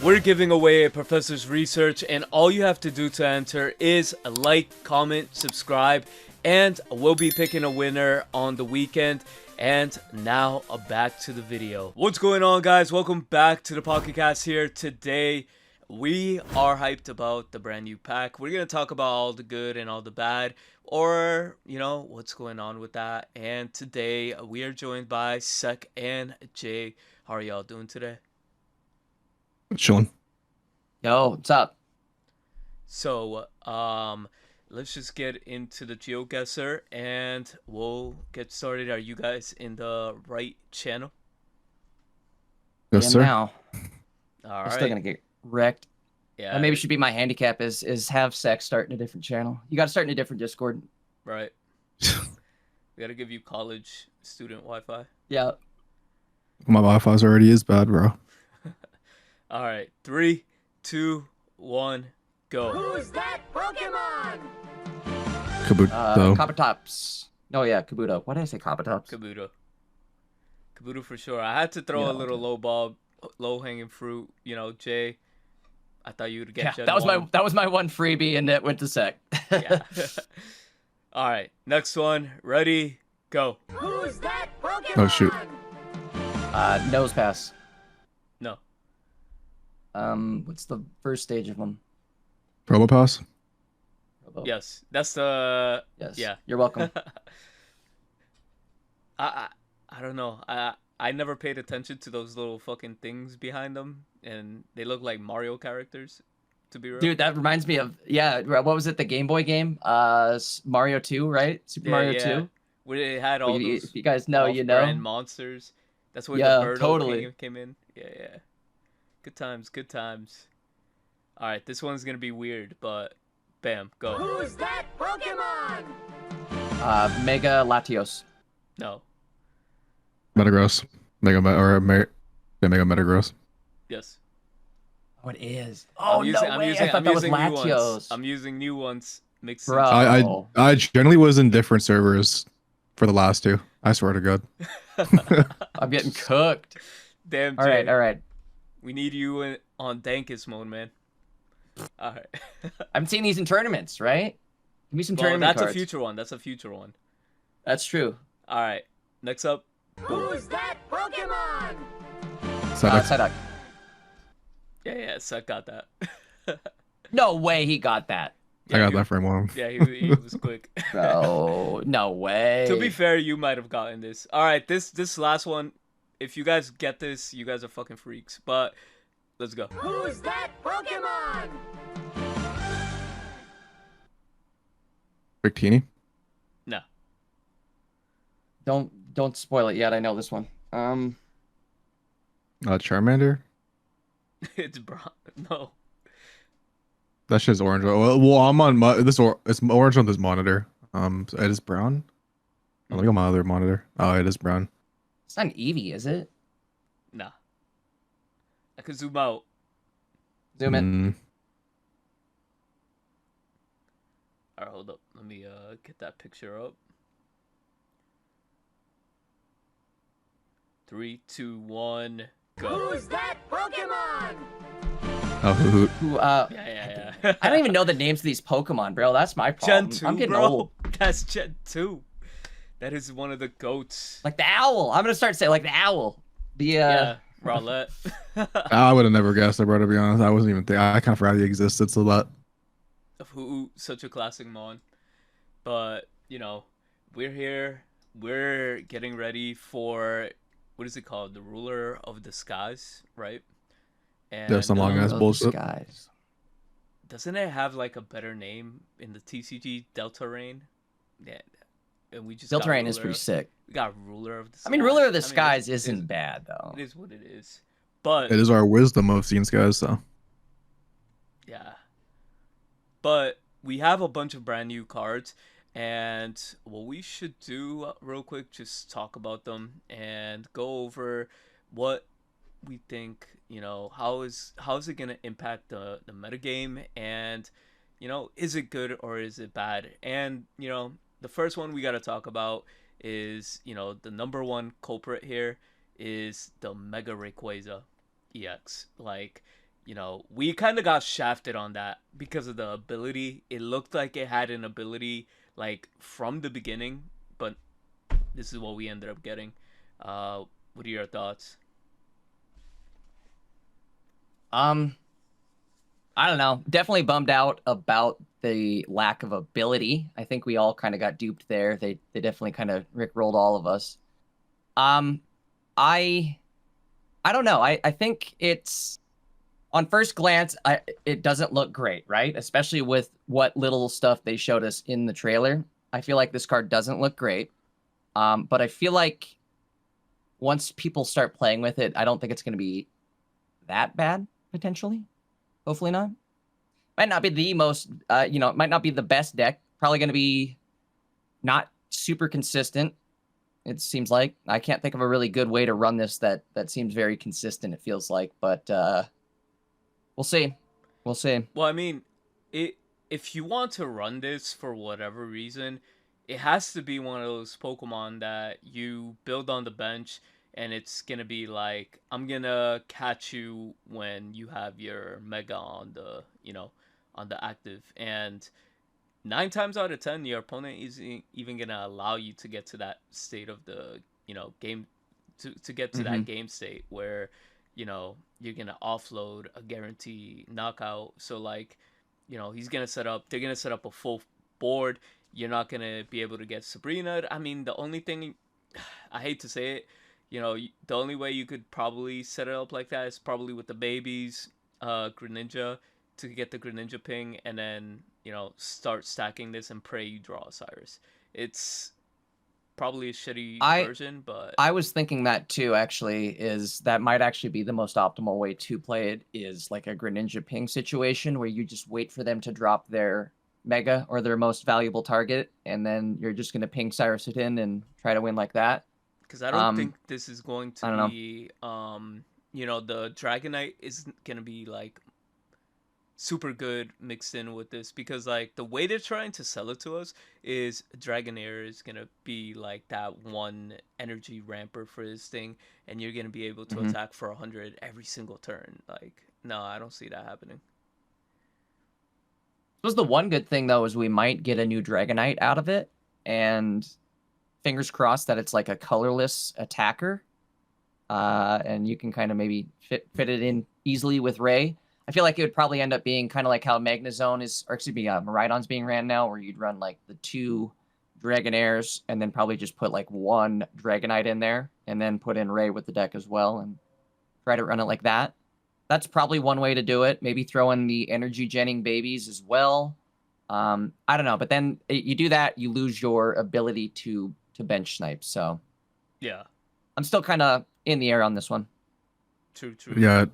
We're giving away a professor's research, and all you have to do to enter is a like, comment, subscribe, and we'll be picking a winner on the weekend. And now back to the video. What's going on, guys? Welcome back to the Pocket Cast here. Today we are hyped about the brand new pack. We're gonna talk about all the good and all the bad, or you know what's going on with that. And today we are joined by Sek and Jay. How are y'all doing today? Chilling. Yo, what's up? So, let's just get into the GeoGuessr and we'll get started. Are you guys in the right channel? Yes, sir. Now. All I'm right. still gonna get wrecked. Yeah. That maybe should be my handicap is have sex start in a different channel. You got to start in a different Discord. Right. We gotta give you college student Wi-Fi. Yeah. My Wi-Fi's already is bad, bro. All right. 3, 2, 1, go. Who's that Pokemon? Kabuto. Kabutops. Oh yeah, Kabuto. Why did I say Kabutops? Kabuto. Kabuto for sure. I had to throw a little low hanging fruit. You know, Jay. I thought you would get. Yeah, that was my one freebie, and it went to Sec. Yeah. All right. Next one. Ready? Go. Who's that Pokemon? Oh shoot. Nose pass. No. What's the first stage of them? Probopass. Robo. Yes. That's the. Yes. Yeah. You're welcome. I don't know. I never paid attention to those little fucking things behind them, and they look like Mario characters. To be real. Dude, that reminds me of what was it? The Game Boy game? Mario 2, right? Super Mario 2. Where it had all those. If you guys know, you know. Monsters. That's where Yeah, the bird totally. came in. Yeah. Good times. Good times. All right, this one's gonna be weird, but bam, go. Who's that Pokemon? Mega Latios. No. Metagross. Mega Metagross. Yes. Oh, it is. Oh, I'm using no way. I thought that was new ones. Latios. I'm using new ones. Mixed Bro. I generally was in different servers for the last two. I swear to God. I'm getting cooked. Damn. All Jay. right. We need you on Dankest mode, man. All right. I'm seeing these in tournaments, right? Give me some Well, tournament that's cards. a future one. That's a future one. That's true. All right. Next up. Who's that Pokemon? Psyduck. Yeah. Seth got that. No way he got that. I got that frame one. Yeah, he was quick. Bro, no way. To be fair, you might have gotten this. All right, this last one. If you guys get this, you guys are fucking freaks. But let's go. Who's that Pokemon? Victini. No. Don't spoil it yet. I know this one. Charmander. It's brown. No. That shit's orange. Well, I'm on it's orange on this monitor. So it is brown. Oh, let me go on my other monitor. Oh, it is brown. It's not an Eevee, is it? Nah. I can zoom out. Zoom in. All right, hold up. Let me get that picture up. 3, 2, 1, go. Who's that Pokemon? Oh, Hoot. Yeah. I don't even know the names of these Pokemon, bro. That's my problem. Gen 2, I'm getting bro. old. That's Gen 2. That is one of the goats. Like the owl. I'm gonna start saying like the owl. Yeah, Rowlet. I would have never guessed it, bro. To be honest, I wasn't even thinking. I kind of forgot he existed. So that. Of who, such a classic mon. But you know, we're here. We're getting ready for what is it called? The Ruler of the Skies, right? And There's some long ass bullshit. Guys. doesn't it have like a better name in the TCG? Deltarune? Yeah. And we just Deltarune is pretty sick. We got Ruler of the Skies. I mean, Ruler of the Skies isn't bad though. It is what it is. But It is our wisdom of seeing skies, so. yeah. But we have a bunch of brand new cards, and what we should do real quick, just talk about them and go over what we think, you know, how is it going to impact the metagame, and, you know, is it good or is it bad? And, you know, the first one we got to talk about is, you know, the number one culprit here is the Mega Rayquaza EX. Like, you know, we kind of got shafted on that because of the ability. It looked like it had an ability like from the beginning, but this is what we ended up getting. What are your thoughts? I don't know. Definitely bummed out about the lack of ability. I think we all kind of got duped there. They definitely kind of rickrolled all of us. I don't know. I think it's on first glance, it doesn't look great, right? Especially with what little stuff they showed us in the trailer. I feel like this card doesn't look great. But I feel like once people start playing with it, I don't think it's going to be that bad, potentially. Hopefully not. Might not be the most, it might not be the best deck. Probably going to be not super consistent, it seems like. I can't think of a really good way to run this that seems very consistent, it feels like. But we'll see. We'll see. Well, I mean, if you want to run this for whatever reason, it has to be one of those Pokemon that you build on the bench and it's gonna be like, I'm gonna catch you when you have your Mega on the, on the active. And 9 times out of 10, your opponent isn't even gonna allow you to get to that state of the, game, to get to that game state where, you're gonna offload a guarantee knockout. So like, they're gonna set up a full board. You're not gonna be able to get Sabrina. I mean, the only thing, I hate to say it, the only way you could probably set it up like that is probably with the babies, Greninja, to get the Greninja ping, and then, start stacking this and pray you draw a Cyrus. It's probably a shitty version, but I was thinking that too, actually, is that might actually be the most optimal way to play it, is like a Greninja ping situation where you just wait for them to drop their Mega or their most valuable target, and then you're just going to ping Cyrus it in and try to win like that. Because I don't think this is going to be, the Dragonite isn't going to be, like, super good mixed in with this. Because, like, the way they're trying to sell it to us is Dragonair is going to be, like, that one energy ramper for this thing. And you're going to be able to attack for 100 every single turn. Like, no, I don't see that happening. Suppose the one good thing, though, is we might get a new Dragonite out of it. And fingers crossed that it's like a colorless attacker, and you can kind of maybe fit it in easily with Ray. I feel like it would probably end up being kind of like how Magnezone is, or excuse me, Miraidon's being ran now, where you'd run like the 2 Dragonairs and then probably just put like 1 Dragonite in there and then put in Ray with the deck as well and try to run it like that. That's probably one way to do it. Maybe throw in the energy genning babies as well. I don't know, but then you do that, you lose your ability to bench snipe. So yeah, I'm still kind of in the air on this one. True. Yeah.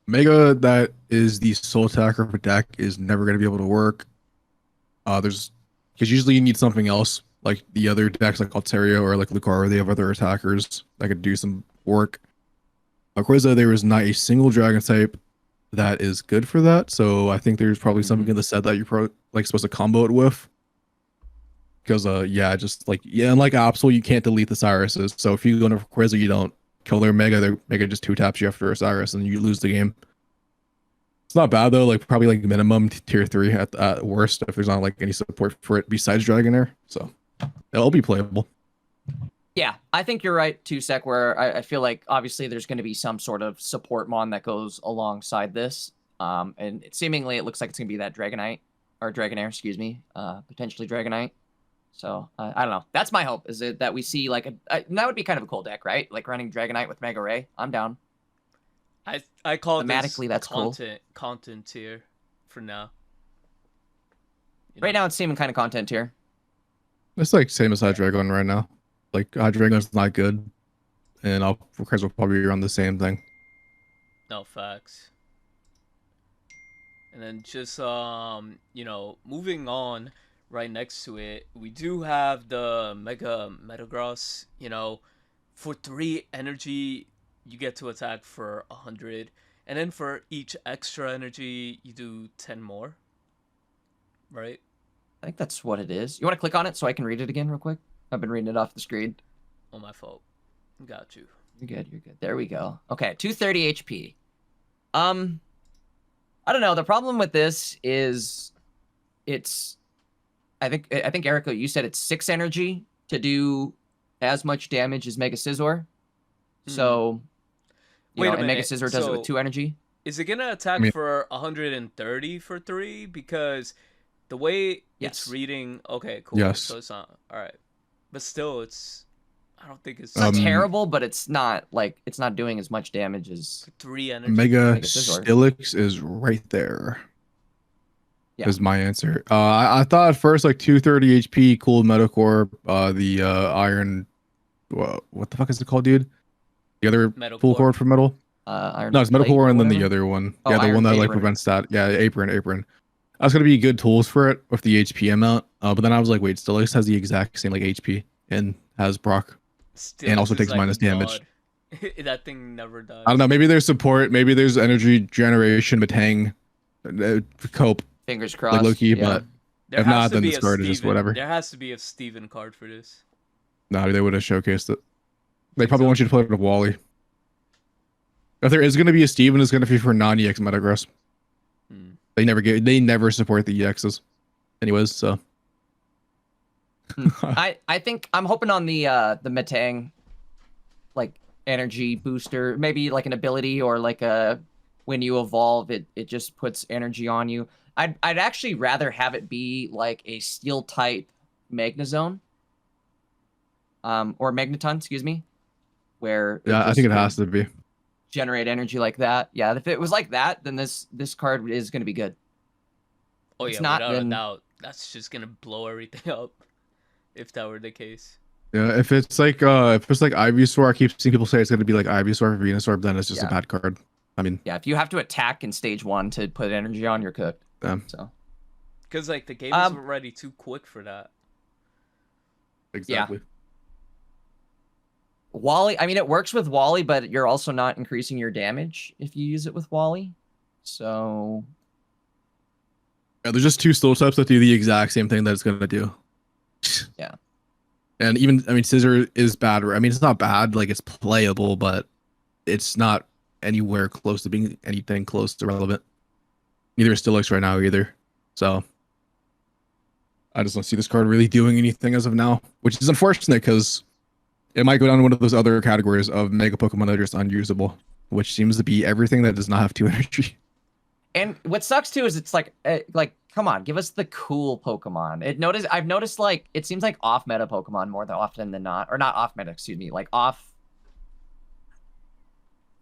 Mega that is the sole attacker of a deck is never going to be able to work. Because usually you need something else, like the other decks like Altaria or like Lucario, they have other attackers that could do some work. Quizza, there is not a single dragon type that is good for that, so I think there's probably something in the set that you're supposed to combo it with. Because unlike Absol, you can't delete the Cyruses. So if you go into Quizza, you don't kill their Mega just 2-taps you after a Cyrus and you lose the game. It's not bad though, like probably like minimum tier 3 at worst if there's not like any support for it besides Dragonair. So it'll be playable. Yeah, I think you're right too, Sek, where I feel like obviously there's going to be some sort of support mon that goes alongside this. And seemingly it looks like it's going to be that Dragonite, or Dragonair, excuse me, potentially Dragonite. So I don't know. That's my hope, is it that we see like that would be kind of a cool deck, right? Like running Dragonite with Mega Ray. I'm down. I call thematically this that's content tier for now. Right now it's seeming kind of content tier. It's like same as Hydreigon right now. Like Hydreigon's not good, and Alcrez will probably run the same thing. No, facts. And then just moving on, right next to it, we do have the Mega Metagross. For 3 energy, you get to attack for 100, and then for each extra energy, you do 10 more. Right? I think that's what it is. You want to click on it so I can read it again real quick? I've been reading it off the screen. Oh, my fault. Got you. You're good. There we go. Okay, 230 HP. I don't know. The problem with this is I think Ericko, you said it's 6 energy to do as much damage as Mega Scizor. So Wait a and Mega minute, Scizor does it with so 2 energy. is it gonna attack I mean- for 130 for 3? Because the way it's Yes. reading, okay, cool. Yes. So it's not all right, but still, I don't think it's It's not terrible, but it's not doing as much damage as 3 energy. Mega Mega Scizor. Steelix is right there. Yeah. Is my answer. I thought at first like 230 HP, cool Metacore, the iron. What the fuck is it called, dude? The other Metal full core. core for metal. Iron No, it's Plate Metacore or and then the whatever? other one. Oh, Yeah, the Iron one that like Apron. prevents that. Yeah, apron. That's gonna be good tools for it with the HP amount. But then I was like, wait, Steelix has the exact same like HP and has Brock. Still, and also this is takes minus a damage. god. That thing never dies. I don't know. Maybe there's support. Maybe there's energy generation, Batang, cope Fingers crossed. like Loki. yeah. But There if has not, to then be this a card is just Steven- whatever. There has to be a Steven card for this. No, they would have showcased it. They probably want you to play it with Wally. If there is going to be a Steven, it's going to be for non-EX Metagross. Hmm. They never support the EXs. Anyways, so. I think I'm hoping on the Metang like energy booster, maybe like an ability or like a when you evolve it just puts energy on you. I'd actually rather have it be like a steel type Magnezone. Or Magneton, excuse me. Where Yeah, I think it has to be. generate energy like that. Yeah, if it was like that, then this card is going to be good. Oh It's yeah, not, without a then- doubt. That's just gonna blow everything up. If that were the case. Yeah, if it's like Ivysaur, I keep seeing people say it's going to be like Ivysaur or Venusaur, then it's just Yeah. a bad card. I mean, Yeah, if you have to attack in stage 1 to put energy on, you're cooked. yeah, So Because like the game is already too quick for that. exactly. Wally, I mean, it works with Wally, but you're also not increasing your damage if you use it with Wally. So Yeah, there's just two slow types that do the exact same thing that it's going to do. Yeah. And even, I mean, Scissor is bad. I mean, it's not bad. Like, it's playable, but it's not anywhere close to being anything close to relevant. Neither is Steelix right now either. So I just don't see this card really doing anything as of now, which is unfortunate because it might go down to one of those other categories of mega Pokemon that are just unusable, which seems to be everything that does not have 2 energy. And what sucks too is it's like come on, give us the cool Pokemon. I've noticed like it seems like off meta Pokemon more often than not, or not off meta, excuse me, like off.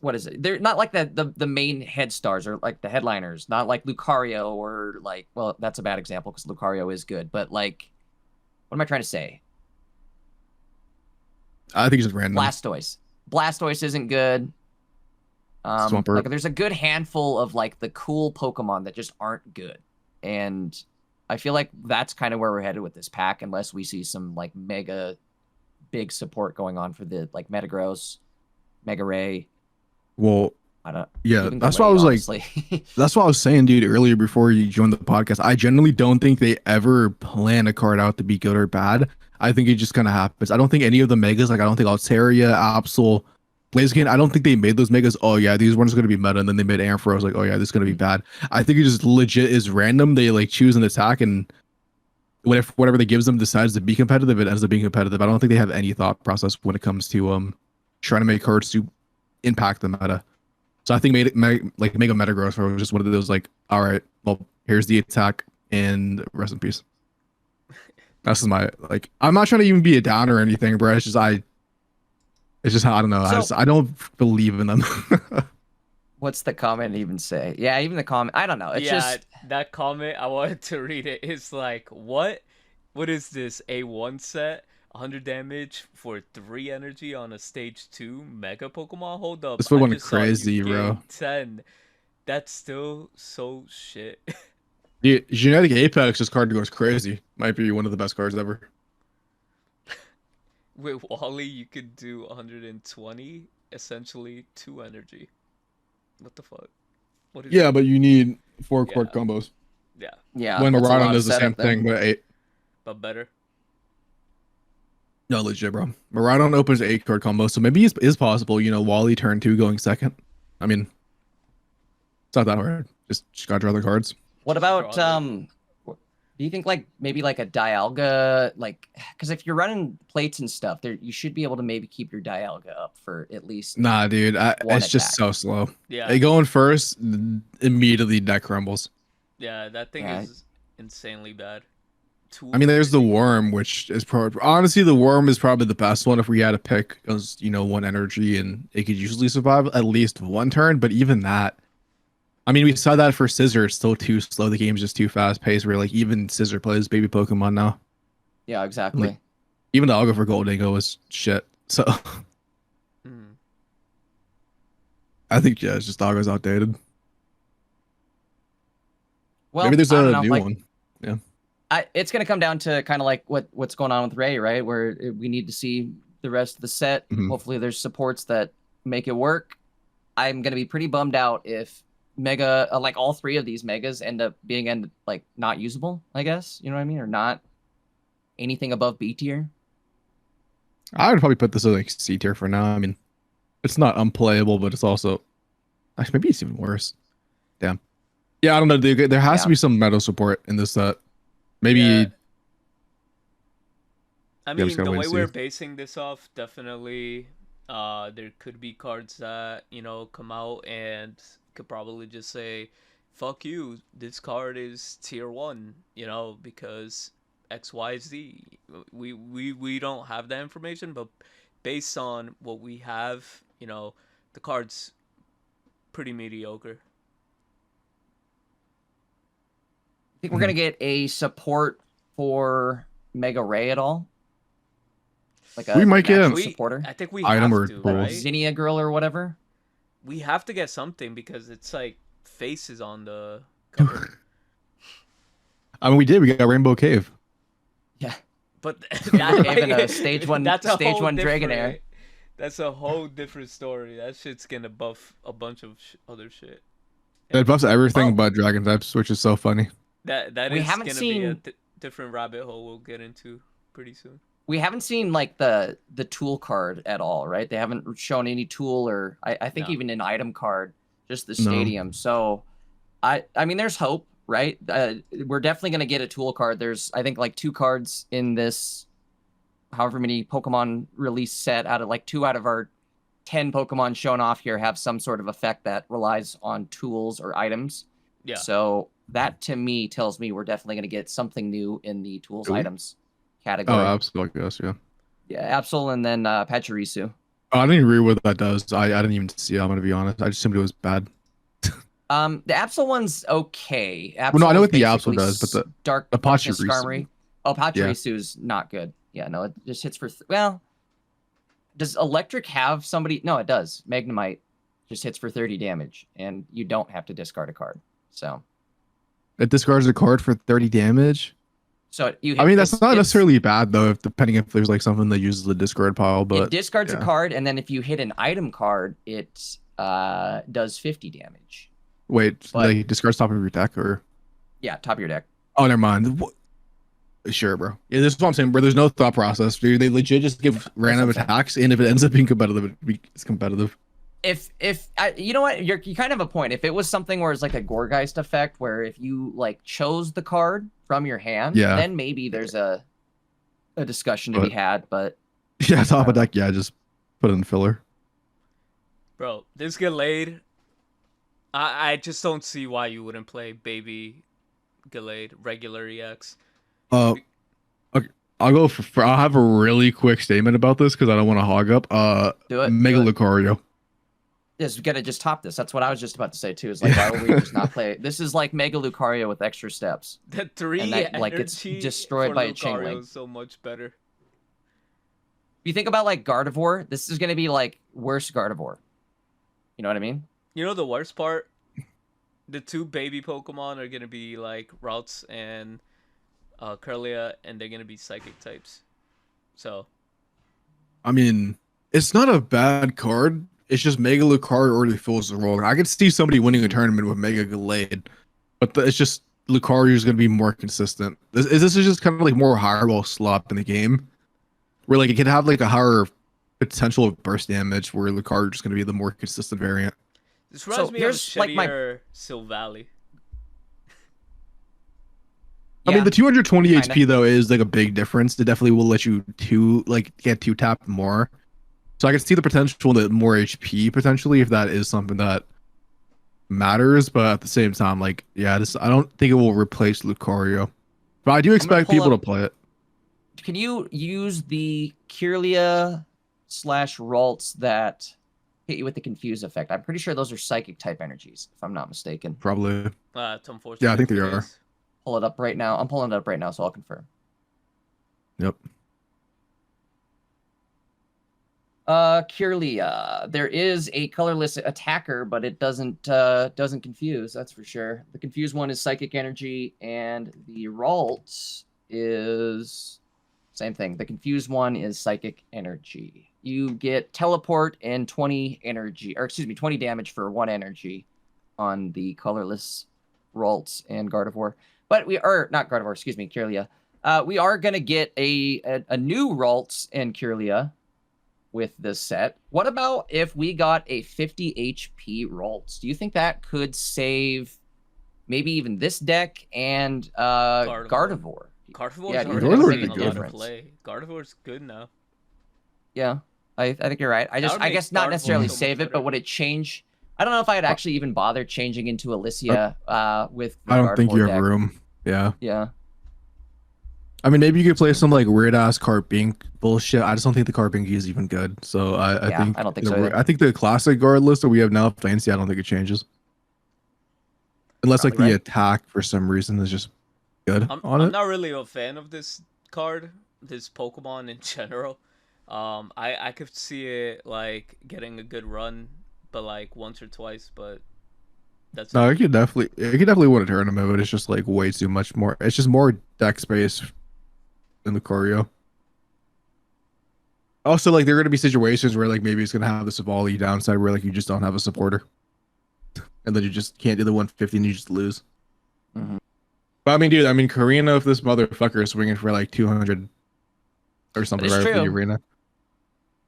What is it? They're not like the main head stars or like the headliners, not like Lucario or like, well, that's a bad example because Lucario is good, but like, what am I trying to say? I think it's just random. Blastoise isn't good. Swampert. Like there's a good handful of like the cool Pokemon that just aren't good, and I feel like that's kind of where we're headed with this pack, unless we see some like mega big support going on for the like Metagross, Mega Ray. Well, I don't. yeah, even that's Glade, what I was honestly. like. That's what I was saying, dude, earlier before you joined the podcast. I generally don't think they ever plan a card out to be good or bad. I think it just kind of happens. I don't think any of the megas, like I don't think Altaria, Absol, Blaziken, I don't think they made those megas. Oh yeah, these ones are gonna be meta, and then they made Ampharos like, oh yeah, this is gonna be bad. I think it just legit is random. They like choose an attack, and whatever they gives them decides to be competitive, it ends up being competitive. I don't think they have any thought process when it comes to trying to make cards to impact the meta. So I think Mega Metagross was just one of those like, all right, well, here's the attack and rest in peace. That's my like. I'm not trying to even be a downer or anything, bro. It's just how I don't know. So- I don't believe in them. What's the comment even say? Yeah, even the comment. I don't know. It's just that comment, I wanted to read it. It's like, what is this? A1 set, 100 damage for 3 energy on a stage 2 mega Pokemon? Hold up. This one I went just saw you crazy, bro. gain 10. That's still so shit. The Genetic Apex, this card goes crazy. Might be one of the best cards ever. With Wally, you could do 120, essentially 2 energy. What the fuck? What is Yeah, but you need 4 cord Yeah. combos. yeah. When that's a lot Miraidon of does the same setup then. thing, but 8. but better? No, legit, bro. Miraidon opens 8 card combo, so maybe it is possible. You know, Wally turn 2 going second. I mean, It's not that hard. Just gotta draw the cards. What about Draw do you think like maybe like a Dialga, like, because if you're running plates and stuff, there you should be able to maybe keep your Dialga up for at least Nah, dude, one it's just attack. so slow. Yeah. They go in first, immediately deck crumbles. Yeah, that thing Yeah. is insanely bad. I mean, there's the worm, which is probably honestly the worm is probably the best one if we had to pick, because one energy and it could usually survive at least one turn. But even that, I mean, we saw that for Scissor. It's still too slow. The game's just too fast paced. Where like even Scissor plays baby Pokemon now. Yeah, exactly. Like, even the Algo for Goldingo was shit. So I think it's just Algo's outdated. Well, Maybe there's I don't a know, new like, one. it's going to come down to kind of like what's going on with Ray, right? Where we need to see the rest of the set. Mhm. Hopefully, there's supports that make it work. I'm going to be pretty bummed out if Mega, like all three of these Megas, end up being like not usable. I guess you know what I mean, or not anything above B tier. I would probably put this as like C tier for now. I mean, it's not unplayable, but it's also actually maybe it's even worse. Damn. Yeah, I don't know. There has to be some meta support in this set. Maybe. Yeah. I Yeah, mean, just gotta the wait way and we're see. basing this off, definitely, there could be cards that come out and could probably just say, "Fuck you, this card is tier 1," because X, Y, Z. We don't have that information, but based on what we have, the card's pretty mediocre. Think we're gonna get a support for Mega Ray at all? Like We might get actual a supporter, I think we Item have or to, tool. right? Zinnia Girl or whatever. We have to get something because it's like faces on the cover. I mean, we did. We got Rainbow Cave. Yeah, But Rainbow Cave and a stage one that's a stage whole one Dragonair. different- That's a whole different story. That shit's gonna buff a bunch of other shit. It buffs everything Oh. but Dragon types, which is so funny. That We is haven't gonna be a seen- different rabbit hole we'll get into pretty soon. We haven't seen like the tool card at all, right? They haven't shown any tool, or I think No. even an item card, just the No. stadium. So I mean, there's hope, right? We're definitely gonna get a tool card. There's I think like 2 cards in this, however many Pokemon release set, out of like 2 out of our 10 Pokemon shown off here have some sort of effect that relies on tools or items. Yeah. So that to me tells me we're definitely gonna get something new in the tools Ooh. items Oh, category. absolutely, I guess, yeah. Yeah, Absol and then Pachirisu. Oh, I didn't agree with what that does. I didn't even see it, I'm gonna be honest. I just assumed it was bad. The Absol one's okay. Well, no, I know Absol what the is Absol basically does, but the dark Pachirisu- Skarmory. Oh, Pachirisu's not good. Yeah, no, it just hits for well. Does Electric have somebody? No, it does. Magnemite just hits for 30 damage, and you don't have to discard a card. So It discards a card for 30 damage. you. I mean, that's not it's- necessarily bad though, if depending if there's like something that uses the discard pile, It but discards a yeah. card, and then if you hit an item card, it does 50 damage. wait, but- like discards top of your deck or Yeah, top of your deck. oh, never mind. Sure, bro. Yeah, this is what I'm saying, bro. There's no thought process, dude. They legit just give random what I'm saying. attacks, and if it ends up being competitive, it's competitive. If you know what, you kind of have a point. If it was something where it's like a Gorgeist effect, where if you like chose the card from your hand, Yeah. then maybe there's a discussion to be But- had. But Yeah, top of deck. Yeah, just put it in filler. Bro, this Gallade, I just don't see why you wouldn't play Baby Gallade regular EX. Okay, I'll go for. I'll have a really quick statement about this because I don't want to hog up. do it. Mega do it. Lucario. Yes, we gotta just top this. That's what I was just about to say too. Is like, why would we just not play? This is like Mega Lucario with extra steps. The 3 And that, like, it's energy destroyed for by a Lucario Chainlink. is so much better. If you think about like Gardevoir, this is gonna be like worse Gardevoir. You know what I mean? You know the worst part? The 2 baby Pokemon are gonna be like Routes and Curlia, and they're gonna be Psychic types. So I mean, it's not a bad card. It's just Mega Lucario already fills the role. I could see somebody winning a tournament with Mega Gallade, but it's just Lucario is going to be more consistent. This is just kind of like more higher ball slop in the game, where like it could have like a higher potential of burst damage, where Lucario is just going to be the more consistent variant. This reminds me of here's like my shittier Silvally. I mean, the 220 kinda. HP though is like a big difference. It definitely will let you get two tap more. So I can see the potential that more HP potentially if that is something that matters. But at the same time, like I don't think it will replace Lucario. But I do expect people to play it. Can you use the Kirlia / Ralts that hit you with the Confuse effect? I'm pretty sure those are Psychic type energies, if I'm not mistaken. Probably. It's unfortunate. Yeah, I think they are. Pull it up right now. I'm pulling it up right now, so I'll confirm. Yep. Kirlia. There is a colorless attacker, but it doesn't confuse, that's for sure. The confuse one is Psychic energy, and the Ralts is same thing. The confused one is Psychic energy. You get teleport and 20 energy, or excuse me, 20 damage for 1 energy on the colorless Ralts and Gardevoir. But we are not Gardevoir, excuse me, Kirlia. We are gonna get a new Ralts and Kirlia with this set. What about if we got a 50 HP Ralts? Do you think that could save maybe even this deck and Gardevoir? Gardevoir's a lot of play. Gardevoir's good now. Yeah, I think you're right. I guess not necessarily save it, but would it change? I don't know if I'd actually even bother changing into Alicia with the I don't think you have deck. room. Yeah. Yeah. I mean, maybe you could play some like weird ass Carbink bullshit. I just don't think the Carbink is even good. So I think I don't think so either. I think the classic guard list that we have now, Fancy, I don't think it changes. Unless Probably like the right. attack for some reason is just good I'm on it. not really a fan of this card, this Pokemon in general. I could see it like getting a good run, but like once or twice, but that's No, it could definitely win a tournament, but it's just like way too much more. It's just more deck space in the Lucario. Also, like there are gonna be situations where like maybe it's gonna have the Savali downside where like you just don't have a supporter, and then you just can't do the 150 and you just lose. Mhm. But I mean, dude, Karina, if this motherfucker is swinging for like 200 or something right for the arena.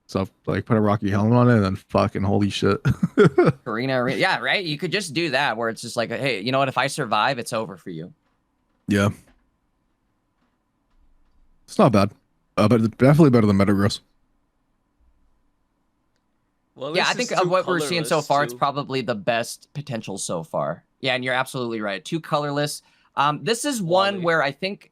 So like put a Rocky helmet on it and then fucking holy shit. Arena, yeah, right. You could just do that where it's just like, hey, you know what? If I survive, it's over for you. Yeah, it's not bad, but it's definitely better than Metagross. Well, Yeah, I think of what we're seeing so far, too. it's probably the best potential so far. Yeah, and you're absolutely right. 2 colorless. This is one Wally. where I think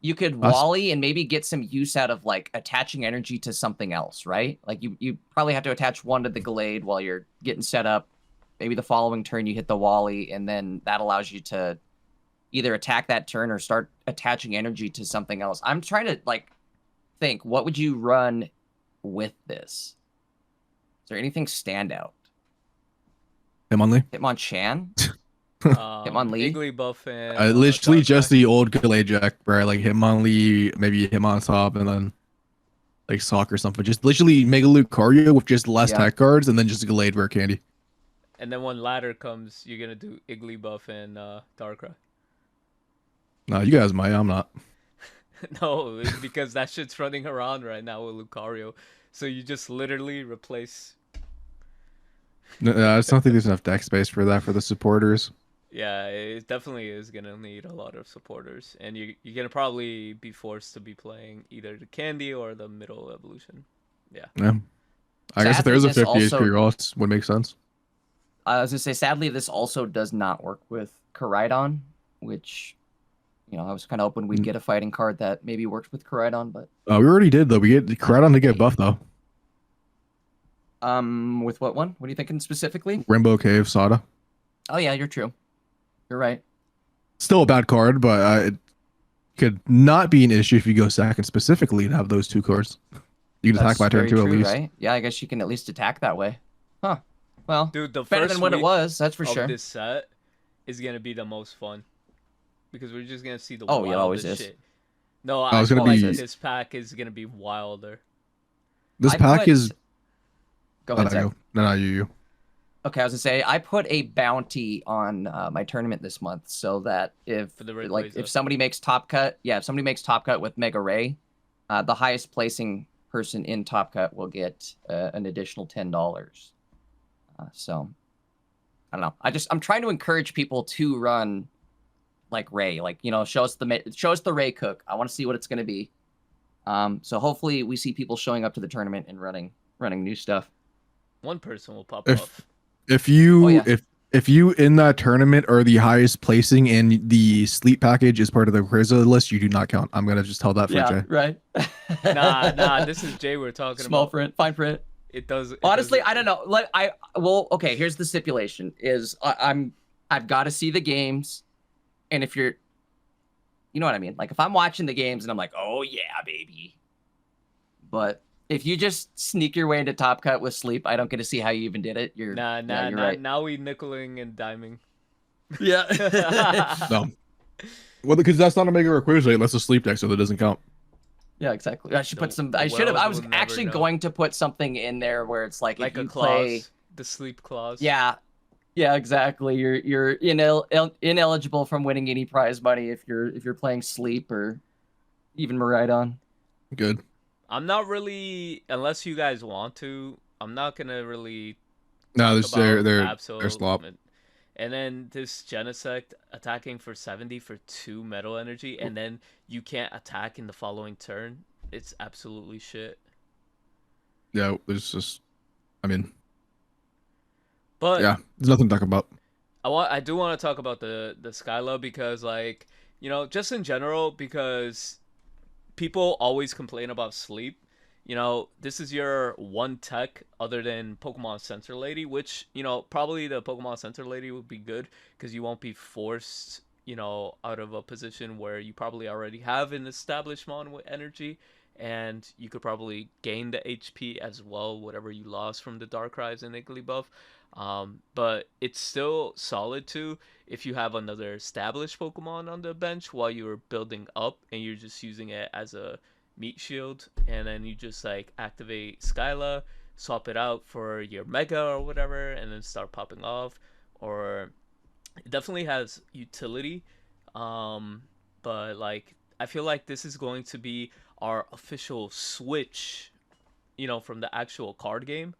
you could Wally and maybe get some use out of like attaching energy to something else, right? Like you probably have to attach one to the Glade while you're getting set up. Maybe the following turn you hit the Wally, and then that allows you to either attack that turn or start attaching energy to something else. I'm trying to like think, what would you run with this? Is there anything stand out? Hitmonlee. Hitmonchan? Hitmonlee? Igglybuff and Literally Darkrai. just the old Glade Jack, where like Hitmonlee, maybe Hitmontop, and then like Sock or something. Just literally make a Lucario with just less tech cards, and then just Glade Rare Candy. And then when ladder comes, you're gonna do Igglybuff and Darkrai. No, you guys might. I'm not. No, it's because that shit's running around right now with Lucario. So you just literally replace. No, I just don't think there's enough deck space for that for the supporters. Yeah, it definitely is gonna need a lot of supporters, and you're gonna probably be forced to be playing either the Candy or the middle evolution. Yeah. I guess if there's a 50 also- HP Ralts, would make sense. I was gonna say, sadly, this also does not work with Koraidon, which, I was kind of hoping we'd get a fighting card that maybe works with Koraidon, but We already did though. We get Koraidon to get buffed though. with what one? What are you thinking specifically? Rainbow Cave Sada. Oh yeah, you're true. You're right. Still a bad card, but it could not be an issue if you go second specifically to have those 2 cards. You can attack by turn very 2 at true, least. right? Yeah, I guess you can at least attack that way. Huh. Well, Dude, the better first than what it week was, that's for of sure. this set is gonna be the most fun because we're just gonna see the Oh, yeah, it always wildest is. shit. No, Oh, it's gonna feel like be- this pack is gonna be wilder. This I pack put- is. Go No, ahead, Zach. no, you. Okay, I was gonna say I put a bounty on my tournament this month so that if For the Rayquaza. like if somebody makes top cut, if somebody makes top cut with Mega Ray, the highest placing person in top cut will get an additional $10. So I don't know. I'm trying to encourage people to run like Ray, like, you know, show us the Ray cook. I want to see what it's going to be. So hopefully we see people showing up to the tournament and running new stuff. One person will pop If off. if you Oh, yeah. if you in that tournament are the highest placing and the sleep package is part of the Grizza list, you do not count. I'm gonna just tell that for Jay. Right. Nah, this is Jay we're talking Small about. print, fine print. It does. Honestly, I don't know. Okay, here's the stipulation: is I've got to see the games, and if you're, you know what I mean. Like if I'm watching the games and I'm like, oh yeah, baby. But if you just sneak your way into Top Cut with sleep, I don't get to see how you even did it. You're right. Now we nickeling and diming. Yeah. No. Well, because that's not a mega equation, that's a sleep deck, so that doesn't count. Yeah, exactly. I should put some. The I should have. world I was will never actually know. going to put something in there where it's like if A you clause, play. the sleep clause. Yeah, exactly. You're ineligible from winning any prize money if you're playing sleep or even Maridon. Good. I'm not really, unless you guys want to. I'm not gonna really. No, talk they're about they're absolute slop. limit. And then this Genesect attacking for 70 for 2 metal energy, and then you can't attack in the following turn. It's absolutely shit. Yeah, there's just, I mean, But yeah, there's nothing to talk about. I do want to talk about the Skyla because, like, you know, just in general, because people always complain about sleep. You know, this is your one tech other than Pokemon Center Lady, which, you know, probably the Pokemon Center Lady would be good because you won't be forced, you know, out of a position where you probably already have an established mon with energy, and you could probably gain the HP as well, whatever you lost from the Darkrai's and Igglybuff. But it's still solid too if you have another established Pokemon on the bench while you're building up and you're just using it as a meat shield, and then you just like activate Skyla, swap it out for your Mega or whatever, and then start popping off. Or it definitely has utility, but like I feel like this is going to be our official switch, you know, from the actual card game.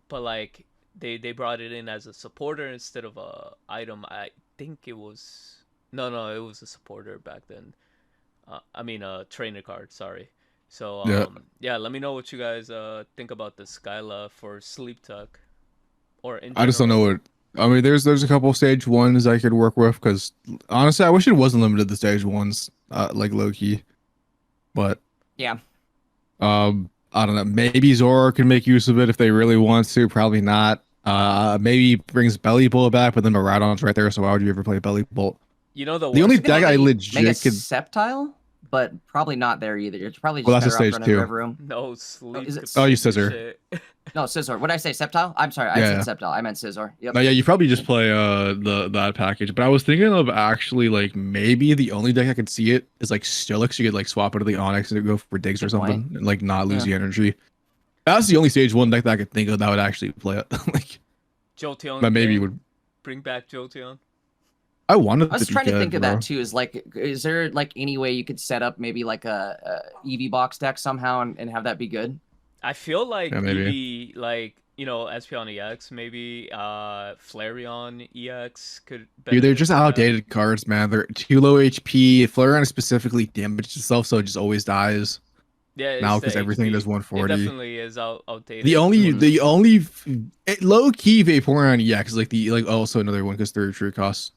But like they brought it in as a supporter instead of a item. I think it was no, it was a supporter back then. I mean a trainer card, sorry. So yeah, let me know what you guys think about the Skyla for Sleep Tuck, or in I just don't know general. what. I mean, there's a couple stage ones I could work with because honestly, I wish it wasn't limited to stage ones, like low key. But Yeah. I don't know. Maybe Zora can make use of it if they really want to. Probably not. Maybe brings Belly Bolt back, but then Miraidon's right there. So why would you ever play Belly Bolt? You know the The only worst deck I Mega legit could. Septile, but probably not there either. It's probably just Well, that's a better off stage running two. River Room. No sleep. is it- Oh, you could fix scissor. shit. No, Scizor. What did I say? Septile? I'm sorry. I Yeah. said Septile. I meant Scizor. Yep. No, yeah, you probably just play that package. But I was thinking of actually like maybe the only deck I could see it is like Steelix. You could like swap it to the Onyx and go for digs or Good something, point. and like not lose the energy. That's the only stage one deck that I could think of that would actually play it. Like Jolteon. that maybe again. would. Bring back Jolteon. I wanted. I was to be trying to good, think of bro. that too. Is there like any way you could set up maybe like a EV box deck somehow and have that be good? I feel like Yeah, maybe. maybe like, you know, Espeon EX, maybe Flareon EX could Dude, they're benefit just from that. outdated cards, man. They're too low HP. Flareon specifically damaged itself, so it just always dies. Yeah, it's Now the because everything HP. does It 140. definitely is outdated. The only low key Vaporeon EX is like also another one because they're true costs.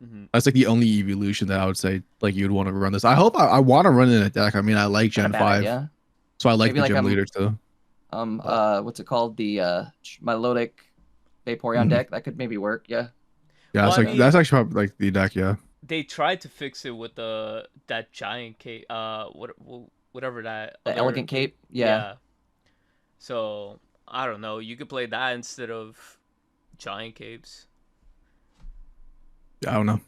Mhm. That's like the only evolution that I would say like you'd want to run this. I hope I want to run in a deck. I mean, I like Not a Gen bad 5, idea. so I like Maybe the like, gym leader too. What's it called? The Milotic Vaporeon Mhm. deck that could maybe work. Yeah. Yeah, Well, it's I like mean- that's actually probably like the deck. Yeah, They tried to fix it with that giant cape. Whatever that. The other- Elegant Cape. Yeah. So I don't know. You could play that instead of giant capes. I don't know.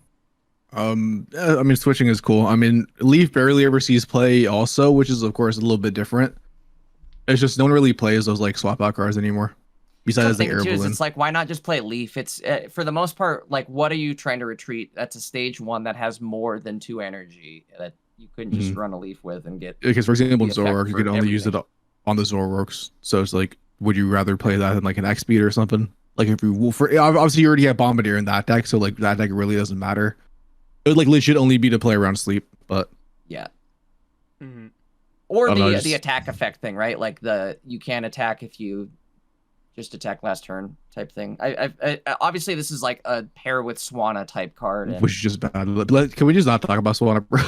I mean, switching is cool. I mean, Leaf barely ever sees play also, which is of course a little bit different. It's just no one really plays those like swap out cards anymore. Besides the Something air too is balloon. it's like why not just play Leaf? It's for the most part like what are you trying to retreat? That's a stage one that has more than 2 energy that you couldn't just run a Leaf with and get. Because for example, in the effect Zoroark, you for could only use it everything. on the Zoroarks. So it's like, would you rather play that than like an X speed or something? Like if you for obviously you already have Bombardier in that deck, so like that deck really doesn't matter. It would like legit only be to play around sleep, but Yeah. Mm-hmm. Or I don't know, the just- attack effect thing, right? Like you can attack if you just attack last turn type thing. I obviously this is like a pair with Swanna type card. And, which is just bad. Can we just not talk about Swan, bro?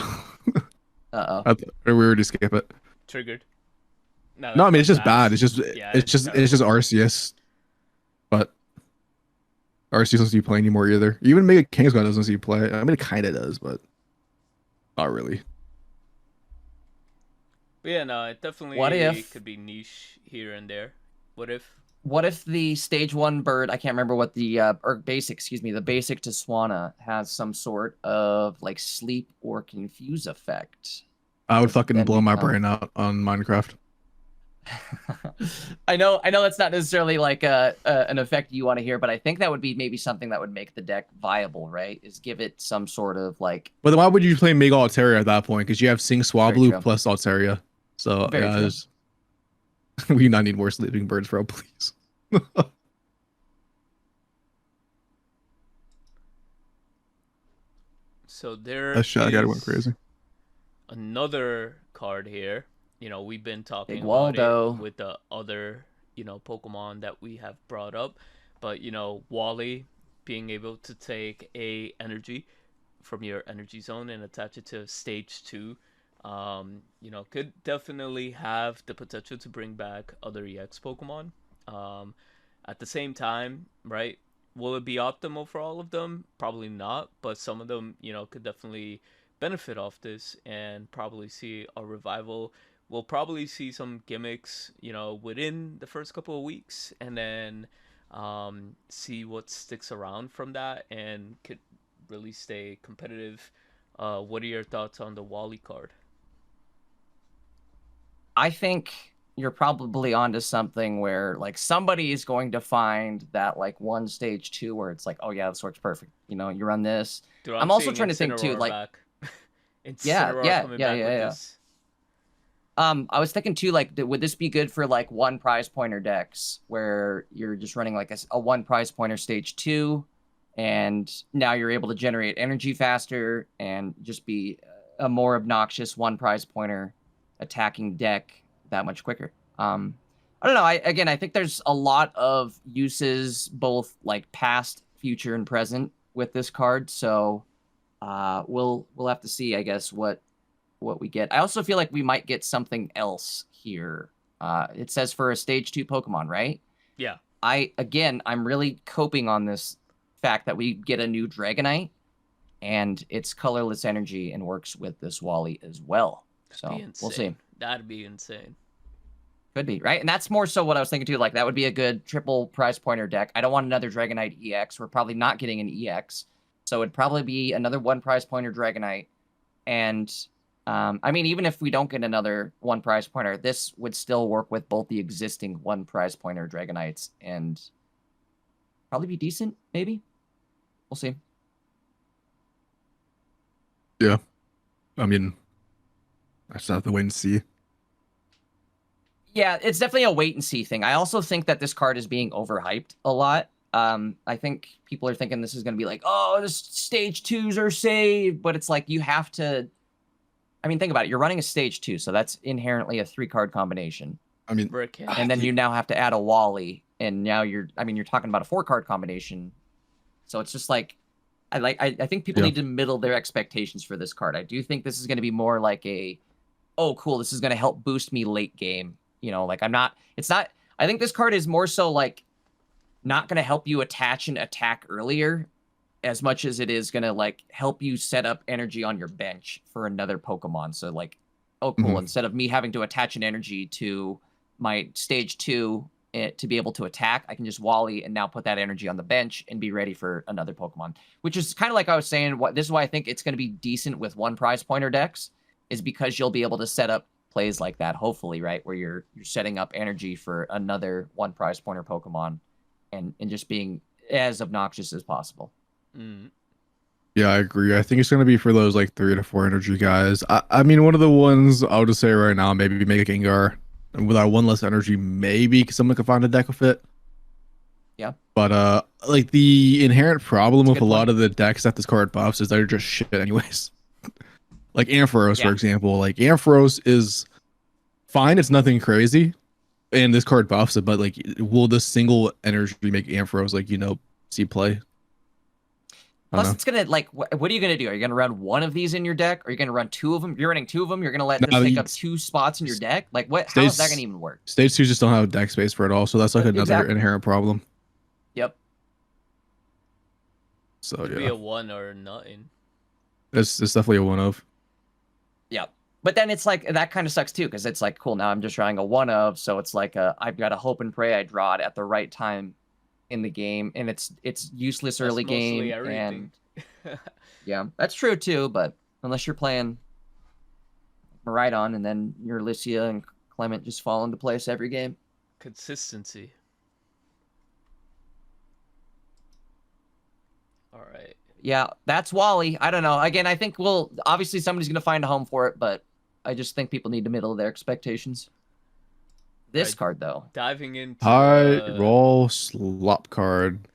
uh-oh. Or we already skip it. Triggered. No, I mean it's just bad. It's just Yeah, it's just RCS, but RCS doesn't see you play anymore either. Even Mega King's God doesn't see you play. I mean it kind of does, but not really. But yeah, no, it definitely What if- could be niche here and there. What if? What if the stage 1 bird, I can't remember what the or basic, excuse me, the basic to Swanna has some sort of like sleep or confuse effect? I would Does it fucking then blow my become- brain out on Minecraft. I know that's not necessarily like an effect you want to hear, but I think that would be maybe something that would make the deck viable, right? Is give it some sort of like But then why would you play Mega Altaria at that point? Because you have Sing true. Swablu plus Altaria. So Very yeah, true. we not need more sleeping birds, bro. Please. So there That shot got is went crazy. another card here. You know, we've been talking Big about Waldo. it with the other, Pokemon that we have brought up. But, Wally being able to take a energy from your energy zone and attach it to stage 2, could definitely have the potential to bring back other EX Pokemon. At the same time, right? Will it be optimal for all of them? Probably not, but some of them, could definitely benefit off this and probably see a revival. We'll probably see some gimmicks, within the first couple of weeks, and then see what sticks around from that and could really stay competitive. What are your thoughts on the Wally card? I think you're probably onto something where like somebody is going to find that like one stage 2 where it's like, oh yeah, this works perfect. You run this. Dude, I'm also seeing trying to think too, Incineroar like- back. Yeah, Incineroar yeah, coming yeah, back yeah, with yeah. this. I was thinking too, like, would this be good for like one prize pointer decks where you're just running like a one prize pointer stage 2, and now you're able to generate energy faster and just be a more obnoxious one prize pointer attacking deck that much quicker. I don't know. I think there's a lot of uses, both like past, future, and present with this card. So we'll have to see, I guess, what we get. I also feel like we might get something else here. It says for a stage 2 Pokemon, right? Yeah. I'm really coping on this fact that we get a new Dragonite, and it's colorless energy and works with this Wally as well. So Be we'll see. insane. That'd be insane. Could be, right? And that's more so what I was thinking too. Like that would be a good triple prize pointer deck. I don't want another Dragonite EX. We're probably not getting an EX. So it'd probably be another one prize pointer Dragonite. And I mean, even if we don't get another one prize pointer, this would still work with both the existing one prize pointer Dragonites and probably be decent, maybe. We'll see. Yeah. I mean, I just have to wait and see. Yeah, it's definitely a wait and see thing. I also think that this card is being overhyped a lot. I think people are thinking this is going to be like, oh, the stage 2s are saved, but it's like you have to. I mean, think about it. You're running a stage 2, so that's inherently a 3-card combination, I mean, Brick. and then you now have to add a Wally, and now you're talking about a 4-card combination. So it's just like, I think people Yeah. need to middle their expectations for this card. I do think this is going to be more like oh, cool, this is going to help boost me late game. Like I think this card is more so like not going to help you attach and attack earlier as much as it is going to like help you set up energy on your bench for another Pokemon. So like, oh, cool. Mhm. Instead of me having to attach an energy to my stage 2 to be able to attack, I can just Wally and now put that energy on the bench and be ready for another Pokemon, which is kind of like I was saying, this is why I think it's going to be decent with one prize pointer decks, is because you'll be able to set up plays like that, hopefully, right? Where you're setting up energy for another one prize pointer Pokemon and just being as obnoxious as possible. Mm. yeah, I agree. I think it's gonna be for those like 3 to 4 energy guys. I mean, one of the ones I'll just say right now, maybe make a Gengar, and with that one less energy, maybe someone could find a deck with it. Yeah. But like the inherent problem That's a with a good lot point. of the decks that this card buffs is they're just shit anyways. Like Ampharos, Yeah. for example. Like Ampharos is fine, it's nothing crazy. And this card buffs it, but like will the single energy make Ampharos like, see play? I don't Plus, know. it's gonna like, what are you gonna do? Are you gonna run one of these in your deck? Are you gonna run two of them? You're running two of them. You're gonna let them No, take up two spots in your deck. Like, what? How is that gonna even work? Stage 2 just don't have deck space for it all, so that's like another Exactly. inherent problem. Yep. So Could be yeah, a 1 or nothing. it's definitely a one of. Yep. But then it's like that kind of sucks too, because it's like, cool, now I'm just drawing a one of, so it's like I've got to hope and pray I draw it at the right time in the game, and it's useless That's early mostly game. everything. And yeah, that's true too. But unless you're playing Maridon and then your Alicia and Clement just fall into place every game. Consistency. All right. Yeah, that's Wally. I don't know. Again, I think obviously somebody's going to find a home for it, but I just think people need to middle their expectations. This Right. card, though. Diving into High roll slop card.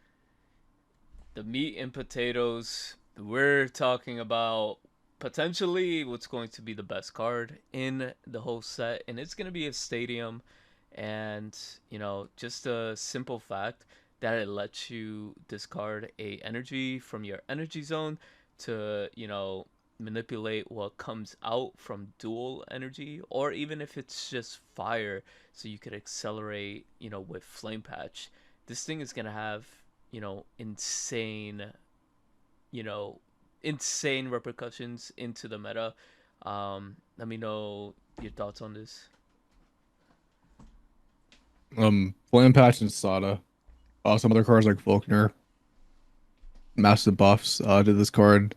the meat and potatoes, we're talking about potentially what's going to be the best card in the whole set, and it's going to be a stadium. And just a simple fact that it lets you discard a energy from your energy zone to manipulate what comes out from dual energy, or even if it's just fire, so you could accelerate with flame patch. This thing is gonna have insane insane repercussions into the meta. Let me know your thoughts on this. Flame Patch and Sada. Some other cards like Volkner. Massive buffs to this card.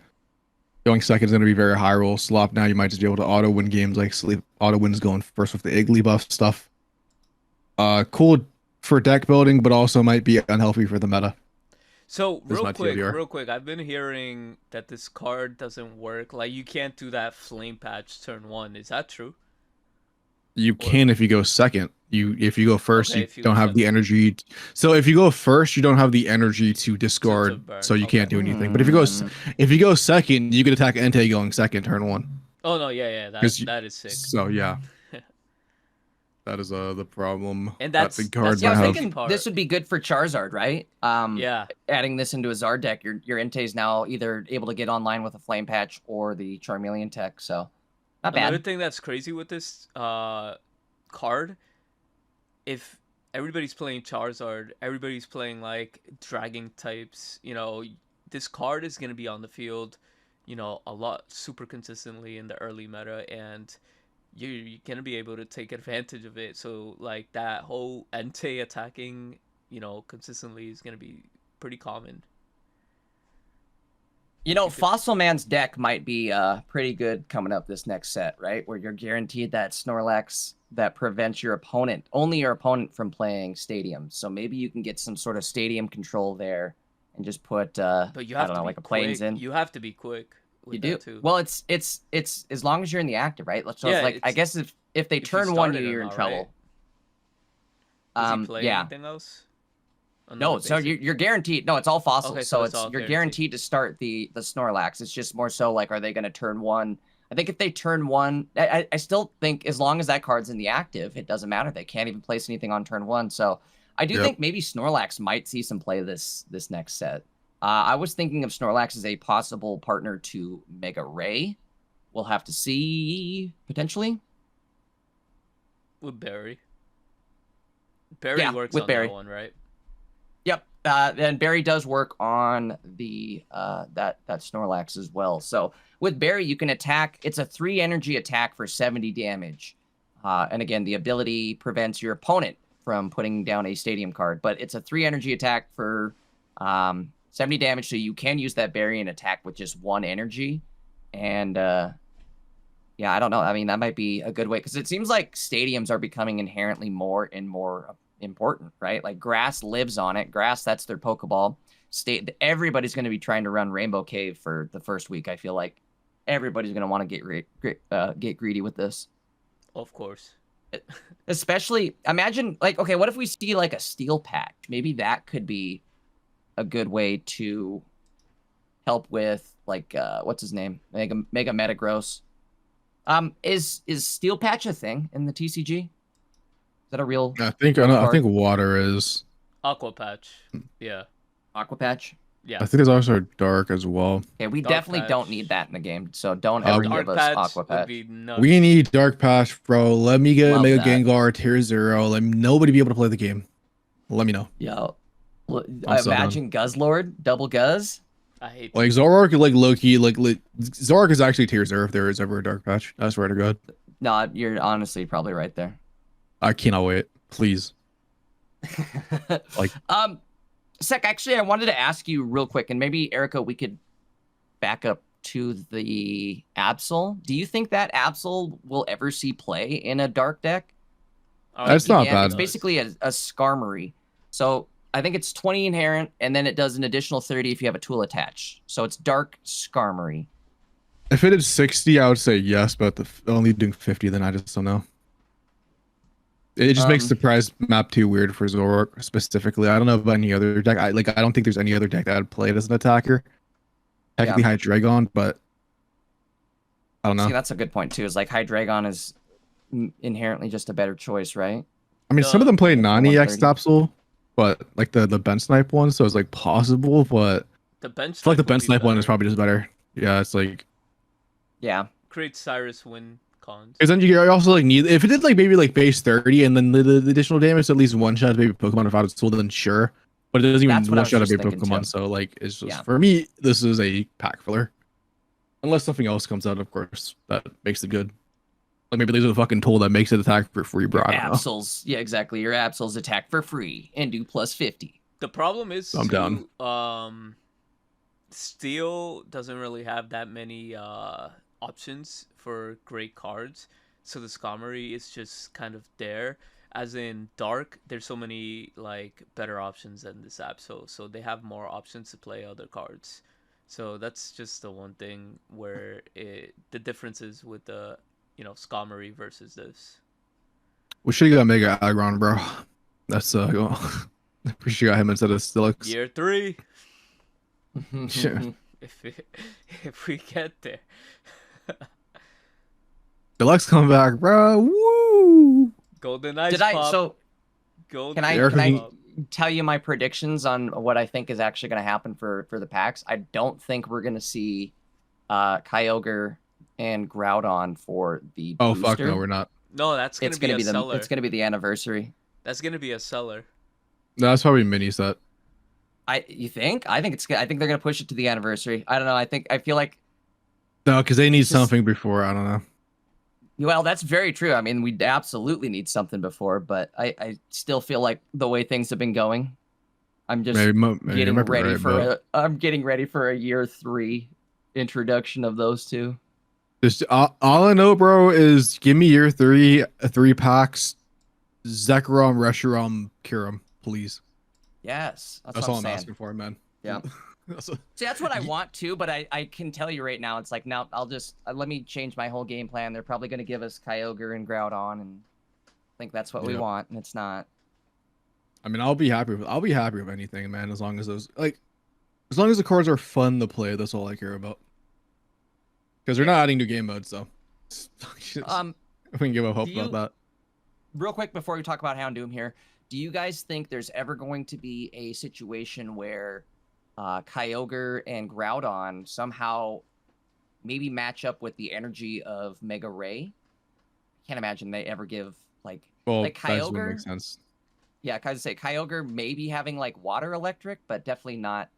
Going second is going to be very high roll. Slop now, you might just be able to auto win games like Sleep. Auto wins going first with the Iggly buff stuff. Cool for deck building, but also might be unhealthy for the meta. So This is my TLDR. real quick, I've been hearing that this card doesn't work. Like, you can't do that flame patch turn 1. Is that true? You can if you go second. If you go first, Okay, you if you don't go have the energy. So if you go first, you don't have the energy to discard, burn. so you Okay. can't do anything. But if you go second, you can attack Entei going second turn 1. Oh no, yeah, that is sick. So yeah, that is the problem. And that the card that's Yeah, I might was have. thinking part. this would be good for Charizard, right? Yeah. Adding this into a Zard deck, your Entei is now either able to get online with a Flame Patch or the Charmeleon tech, so not bad. Another thing that's crazy with this card, if everybody's playing Charizard, everybody's playing like Dragon types, this card is gonna be on the field, a lot super consistently in the early meta, and you're gonna be able to take advantage of it. So like that whole Entei attacking, consistently is gonna be pretty common. Fossil Man's deck might be pretty good coming up this next set, right? Where you're guaranteed that Snorlax that prevents only your opponent from playing Stadium. So maybe you can get some sort of Stadium control there and just put, But you have to be like a Plains quick. in. You have to be quick. With You do. that too. Well, it's as long as you're in the active, right? So Yeah, it's like, I guess if they you turn one, started you're him in out, trouble. Does he play Yeah. anything else? No, Another so basic? you're guaranteed. No, it's all fossils. Okay, so it's all you're guaranteed. guaranteed to start the Snorlax. It's just more so like, are they going to turn one? I think if they turn one, I still think as long as that card's in the active, it doesn't matter. They can't even place anything on turn 1. So I do think maybe Snorlax might see some play this next set. I was thinking of Snorlax as a possible partner to Mega Ray. We'll have to see potentially. With Barry. Barry Yeah, works with on Barry. that one, right? Yep. And Barry does work on the that Snorlax as well. So with Barry, you can attack. It's a 3 energy attack for 70 damage. And again, the ability prevents your opponent from putting down a stadium card. But it's a 3 energy attack for 70 damage. So you can use that Barry and attack with just 1 energy. And yeah, I don't know. I mean, that might be a good way, because it seems like stadiums are becoming inherently more and more important, right? Like grass lives on it. Grass, that's their Pokeball. Everybody's going to be trying to run Rainbow Cave for the first week. I feel like everybody's going to want to get greedy with this. Of course. Especially, imagine like, okay, what if we see like a steel patch? Maybe that could be a good way to help with like what's his name? Mega Metagross. Is steel patch a thing in the TCG? Is that a real I think card? water is. Aqua Patch. Yeah. Aqua patch? I Yeah. think there's also dark as well. Okay, we Dark definitely don't need patch. that in the game, so don't ever Dark give us Patch Aqua would patch. be nuts. We need dark patch, bro. Let me get Love Mega that. Gengar tier 0. Let nobody be able to play the game. Let me know. Yo, I'm so imagine Guzzlord, double Guzz. I hate Like Zoroark, like Loki, Zoroark is actually tier 0 if there is ever a dark patch. I swear to God. No, you're honestly probably right there. I cannot wait. Please. Like, Sec, actually, I wanted to ask you real quick, and maybe Erica, we could back up to the Absol. Do you think that Absol will ever see play in a dark deck? That's not Yeah, bad. it's basically a Skarmory. So I think it's 20 inherent, and then it does an additional 30 if you have a tool attached. So it's dark Skarmory. If it is 60, I would say yes, but only doing 50, then I just don't know. It just makes the prize map too weird for Zoroark specifically. I don't know about any other deck. I don't think there's any other deck that would play it as an attacker. Technically Hydreigon, but I don't know. See, that's a good point too. Is like Hydreigon is inherently just a better choice, right? I mean, some of them play Nani X 130. Tapsul, but like the bench snipe one, so it's like possible, but The bench. I feel like the would bench be snipe one is better. probably just better. Yeah, it's like Yeah. Create Cyrus win cons. because then you also like need if it did like maybe like base 30 and then the additional damage to at least one shot baby Pokemon without its tool, then sure. But it doesn't even That's what I one was shot a just baby thinking, Pokemon, too. so like it's just Yeah. for me, this is a pack filler. Unless something else comes out, of course, that makes it good. Like maybe there's a fucking tool that makes it attack for free, bro. I don't know. Absols. Yeah, exactly. Your Absols attack for free and do plus 50. The problem is I'm down. Steel doesn't really have that many options for great cards, so the Skarmory is just kind of there. As in Dark, there's so many like better options than this app, so they have more options to play other cards. So that's just the one thing where the difference is with the Skarmory versus this. We should have got Mega Aggron, bro. That's we should got him instead of Steelix. Year 3, Sure. if we get there. Deluxe come back, bro. Woo! Golden Ice Did I? Pop. So Golden can I Erica, can I you- tell you my predictions on what I think is actually going to happen for the packs? I don't think we're going to see Kyogre and Groudon for the Oh booster. fuck no, we're not. No, that's gonna It's be going to a be the seller. it's going to be the anniversary. That's gonna be a seller. No, that's probably mini set. You think? I think they're going to push it to the anniversary. I don't know. I feel like No, because they need Just- something before. I don't know. well, that's very true. I mean, we absolutely need something before, but I still feel like the way things have been going, I'm just Maybe you getting might be ready right, for but I'm getting ready for a year 3 introduction of those two. just all I know, bro, is give me year 3, 3 packs, Zekrom, Reshiram, Kyurem, please. Yes, That's what all I'm I'm saying. asking for, man. Yeah. See, that's what I want to, but I can tell you right now, it's like now I'll just let me change my whole game plan. They're probably going to give us Kyogre and Groudon, and think that's what we Yep. want, and it's not. I mean, I'll be happy with anything, man. As long as as long as the cards are fun to play, that's all I care about. Because they're not adding new game modes, so we can give a hope do about you- that. Real quick before we talk about Houndoom here, do you guys think there's ever going to be a situation where Kyogre and Groudon somehow maybe match up with the energy of Mega Ray? Can't imagine they ever give like Well, like that doesn't Kyogre? make sense. Yeah, I say Kyogre maybe having like water electric, but definitely not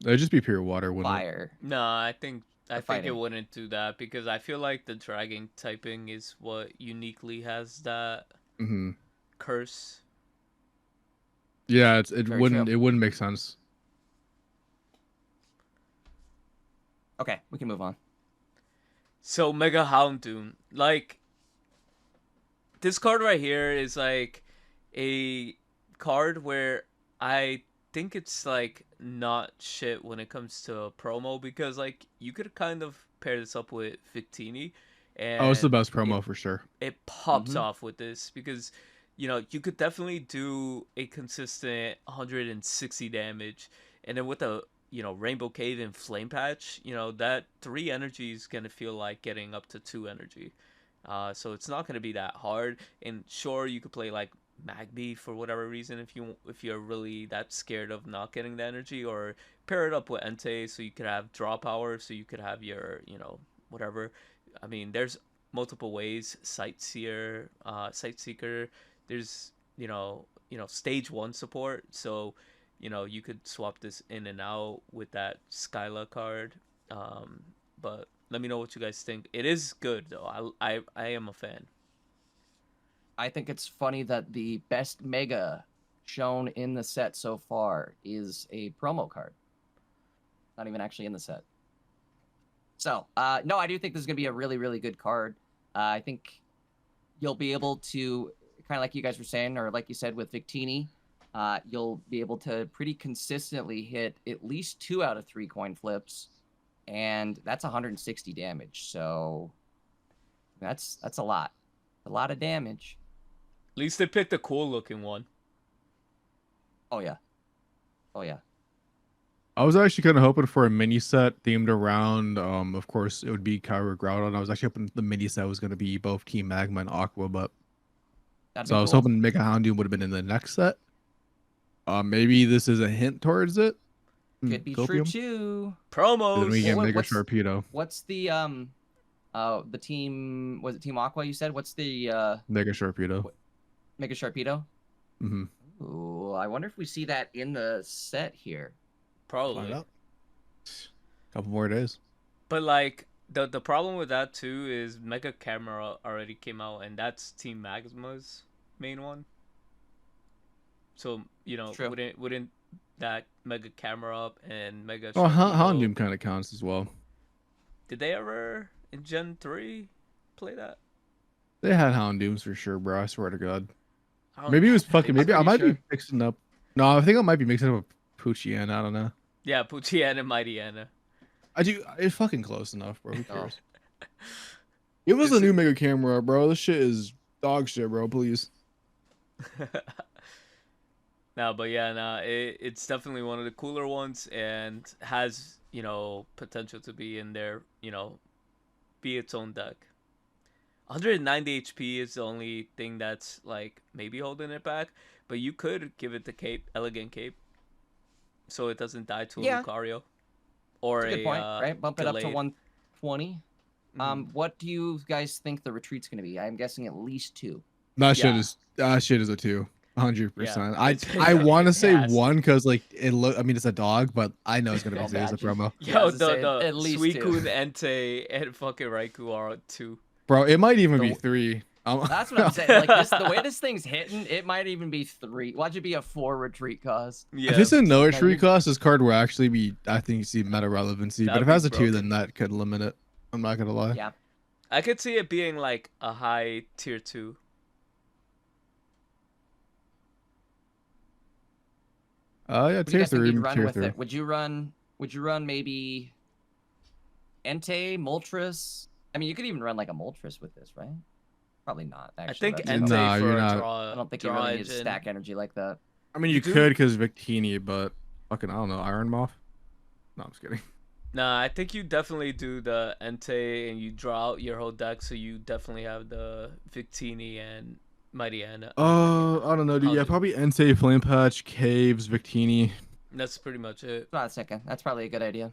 It'd just be pure water, wouldn't it? fire. No, I think it fighting. wouldn't do that because I feel like the dragon typing is what uniquely has that Mm-hmm. curse. Yeah, it Very wouldn't true. it wouldn't make sense. Okay, we can move on. So Mega Houndoom, like this card right here is like a card where I think it's like not shit when it comes to promo because like you could kind of pair this up with Victini Oh, it's the and best promo for sure. it pops Mhm. off with this because you could definitely do a consistent 160 damage, and then with the Rainbow Cave and Flame Patch, that 3 energy is gonna feel like getting up to 2 energy. So it's not gonna be that hard. And sure, you could play like Magby for whatever reason if you're really that scared of not getting the energy, or pair it up with Entei so you could have draw power, so you could have your whatever. I mean, there's multiple ways. Sightseeker. There's stage 1 support. So you could swap this in and out with that Skyla card. But let me know what you guys think. It is good though. I am a fan. I think it's funny that the best mega shown in the set so far is a promo card. Not even actually in the set. So, no, I do think this is going to be a really, really good card. I think you'll be able to, kind of like you guys were saying, or like you said with Victini, you'll be able to pretty consistently hit at least 2 out of 3 coin flips, and that's 160 damage. So that's a lot. A lot of damage. At least they picked a cool looking one. Oh, yeah. Oh, yeah. I was actually kind of hoping for a mini set themed around, of course, it would be Kyra Groudon. I was actually hoping the mini set was going to be both Team Magma and Aqua, but That'd so be I was cool. hoping Mega Houndoom would have been in the next set. Maybe this is a hint towards it. Could be true, Copium? too. Promos. Then we get Well, Mega what's- Sharpedo. What's the team, was it Team Aqua you said? What's the Mega Sharpedo. Mega Sharpedo? Mm-hmm. Ooh, I wonder if we see that in the set here. Probably. Couple more days. But like the problem with that too is Mega Camera already came out, and that's Team Magma's main one. So True. wouldn't that Mega Camera up and Mega Oh, Sharpedo- Houndoom kind of counts as well. Did they ever in Gen 3 play that? They had Houndooms for sure, bro. I swear to God. I don't- Maybe it was fucking. Maybe I pretty might sure. be mixing up. No, I think I might be mixing up with Poochie, I don't know. Yeah, Poochyena and Mightyena. I do. It's fucking close enough, bro. Who Oh. cares? It was Is a new it- Mega Camera, bro. This shit is dog shit, bro. Please. No, but yeah, it's definitely one of the cooler ones, and has potential to be in there, be its own deck. 190 HP is the only thing that's like maybe holding it back, but you could give it the cape, elegant cape, so it doesn't die to a Yeah. Lucario, or That's a good point, right? Bump it up to delayed. 120. Mhm. What do you guys think the retreat's going to be? I'm guessing at least 2. That shit Yeah. is a 2. 100%. it's- I want to it say has to. 1 because like it look. I mean, it's a dog, but I know it's gonna be Don't 2 as a imagine. promo, Yeah, I Yo, was gonna say, the at least 2. Suicune, Entei, and fucking Raikou are 2. bro. It might even The- be 3. That's what I'm saying. Like the way this thing's hitting, it might even be 3. Watch it be a 4 retreat cost. Yeah, If it's a no Yeah, retreat you- cost, this card will actually be, I think, see meta relevancy. But That'd if it has be a 2, then broken. that could limit it. I'm not gonna lie. Yeah. I could see it being like a high tier 2. Yeah, What do you tier guys think 3, you'd run tier with 3. it? Would you run maybe Entei, Moltres? I mean, you could even run like a Moltres with this, right? Probably not. Actually, I think that's- Entei Nah, for you're a not. draw. I don't think you draw really need to engine. stack energy like that. I mean, you You do- could because Victini, but fucking I don't know, Iron Moth. No, I'm just kidding. Nah, I think you definitely do the Entei and you draw out your whole deck, so you definitely have the Victini and Mightyena. I don't know, dude. Yeah, Houndoom. probably Entei, Flame Patch, Caves, Victini. That's pretty much it. Not a second. That's probably a good idea.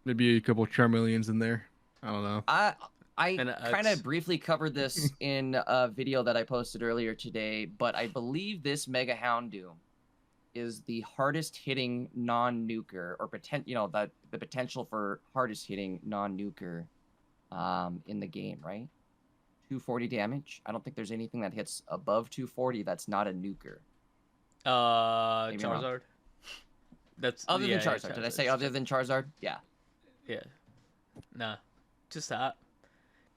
Maybe a couple Charmeleons in there. I don't know. I And kind X. of briefly covered this in a video that I posted earlier today, but I believe this Mega Houndoom is the hardest hitting non-nuker, or the potential for hardest hitting non-nuker in the game, right? 240 damage. I don't think there's anything that hits above 240 that's not a nuker. Maybe I'm wrong. Charizard. That's Other yeah, than yeah, Charizard. Did I say Charizard's- other than Charizard? Yeah. Yeah. Nah, just that.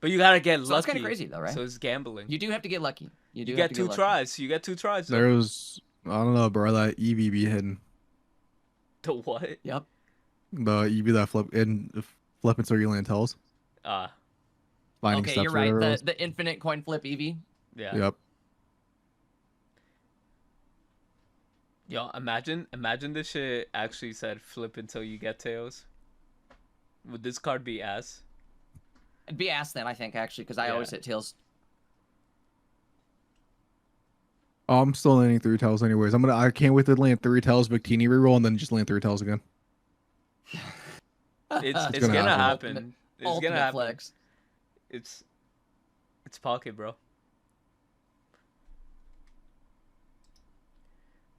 But you gotta get So lucky. it's kind of crazy though, right? So it's gambling. You do have to get lucky. You do You have get to two lucky. tries. You get 2 tries. though. There was, I don't know, bro. That EV hidden. The what? Yep. The EV that flip until you land tells. Ah, finding Okay, steps you're or right. whatever else. The infinite coin flip Eevee. Yeah. Yep. Yo, imagine this shit actually said flip until you get tails. Would this card be ass? It'd be ass then, I think, actually, because I Yeah. always hit tails. Oh, I'm still landing 3 tails anyways. I can't wait to land 3 tails, Victini reroll, and then just land 3 tails again. It's gonna gonna happen. happen. It's Ultimate gonna happen. flex. It's pocket, bro.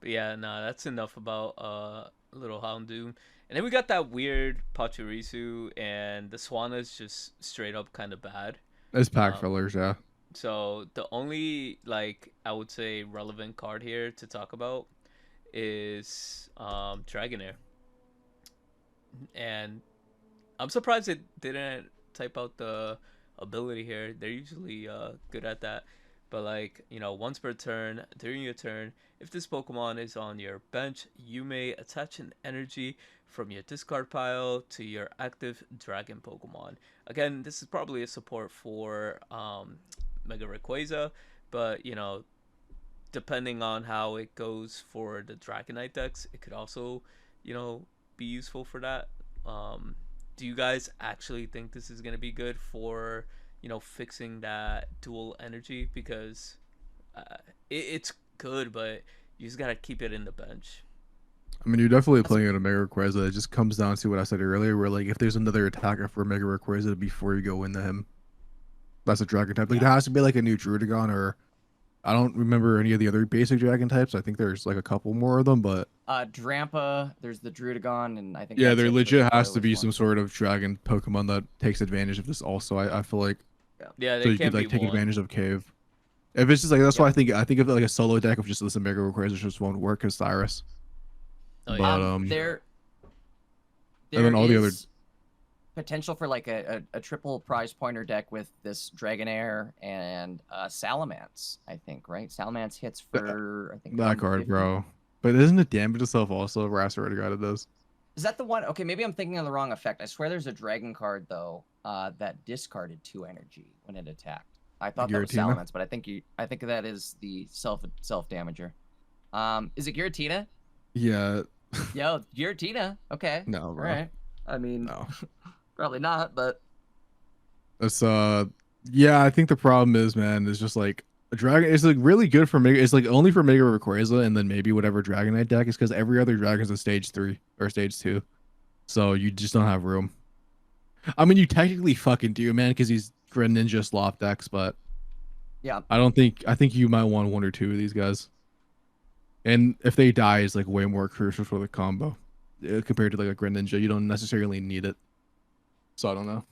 But yeah, nah, that's enough about little Houndoom. And then we got that weird Pachirisu, and the Swana's just straight up kind of bad. It's pack Um, fillers, yeah. So the only like I would say relevant card here to talk about is Dragonair. And I'm surprised it didn't type out the ability here. They're usually good at that. But like, once per turn, during your turn, if this Pokemon is on your bench, you may attach an energy from your discard pile to your active Dragon Pokemon. Again, this is probably a support for Mega Rayquaza, but depending on how it goes for the Dragonite decks, it could also, be useful for that. Do you guys actually think this is going to be good for, fixing that dual energy? Because it's good, but you just got to keep it in the bench. I mean, you're definitely playing it a Mega Rayquaza. It just comes down to what I said earlier, where like if there's another attacker for Mega Rayquaza before you go into him, that's a dragon type. Like there has to be like a new Druddigon, or I don't remember any of the other basic dragon types. I think there's like a couple more of them, but Drampa, there's the Druddigon, and I think yeah, that's there it for legit the has to be Oilers some one. sort of dragon Pokemon that takes advantage of this. Also, I feel like Yeah, so they you can't could like be take one. advantage of Cave. If it's just like that's why Yeah. I think of like a solo deck of just listen Mega Rayquaza just won't work because Cyrus. Oh, But yeah. There and then all the other is potential for like a triple prize pointer deck with this Dragonair and Salamence, I think, right? Salamence hits for I think that card, 150. bro. But isn't it damage itself also? Ras already got it does. Is that the one? Okay, maybe I'm thinking of the wrong effect. I swear there's a dragon card though that discarded 2 energy when it attacked. I thought that was Giratina? Salamence, but I think that is the self damager. Is it Giratina? Yeah. Yo, Giratina. Okay. No, All bro. right. I mean, No. probably not, but It's yeah, I think the problem is, man, is just like a dragon is like really good for Mega. It's like only for Mega Rayquaza and then maybe whatever Dragonite deck is because every other dragon's a stage 3 or stage 2. So you just don't have room. I mean, you technically fucking do, man, because he's Greninja Slop decks, but yeah. I think you might want 1 or 2 of these guys. And if they die, it's like way more crucial for the combo compared to like a Greninja. You don't necessarily need it. So I don't know.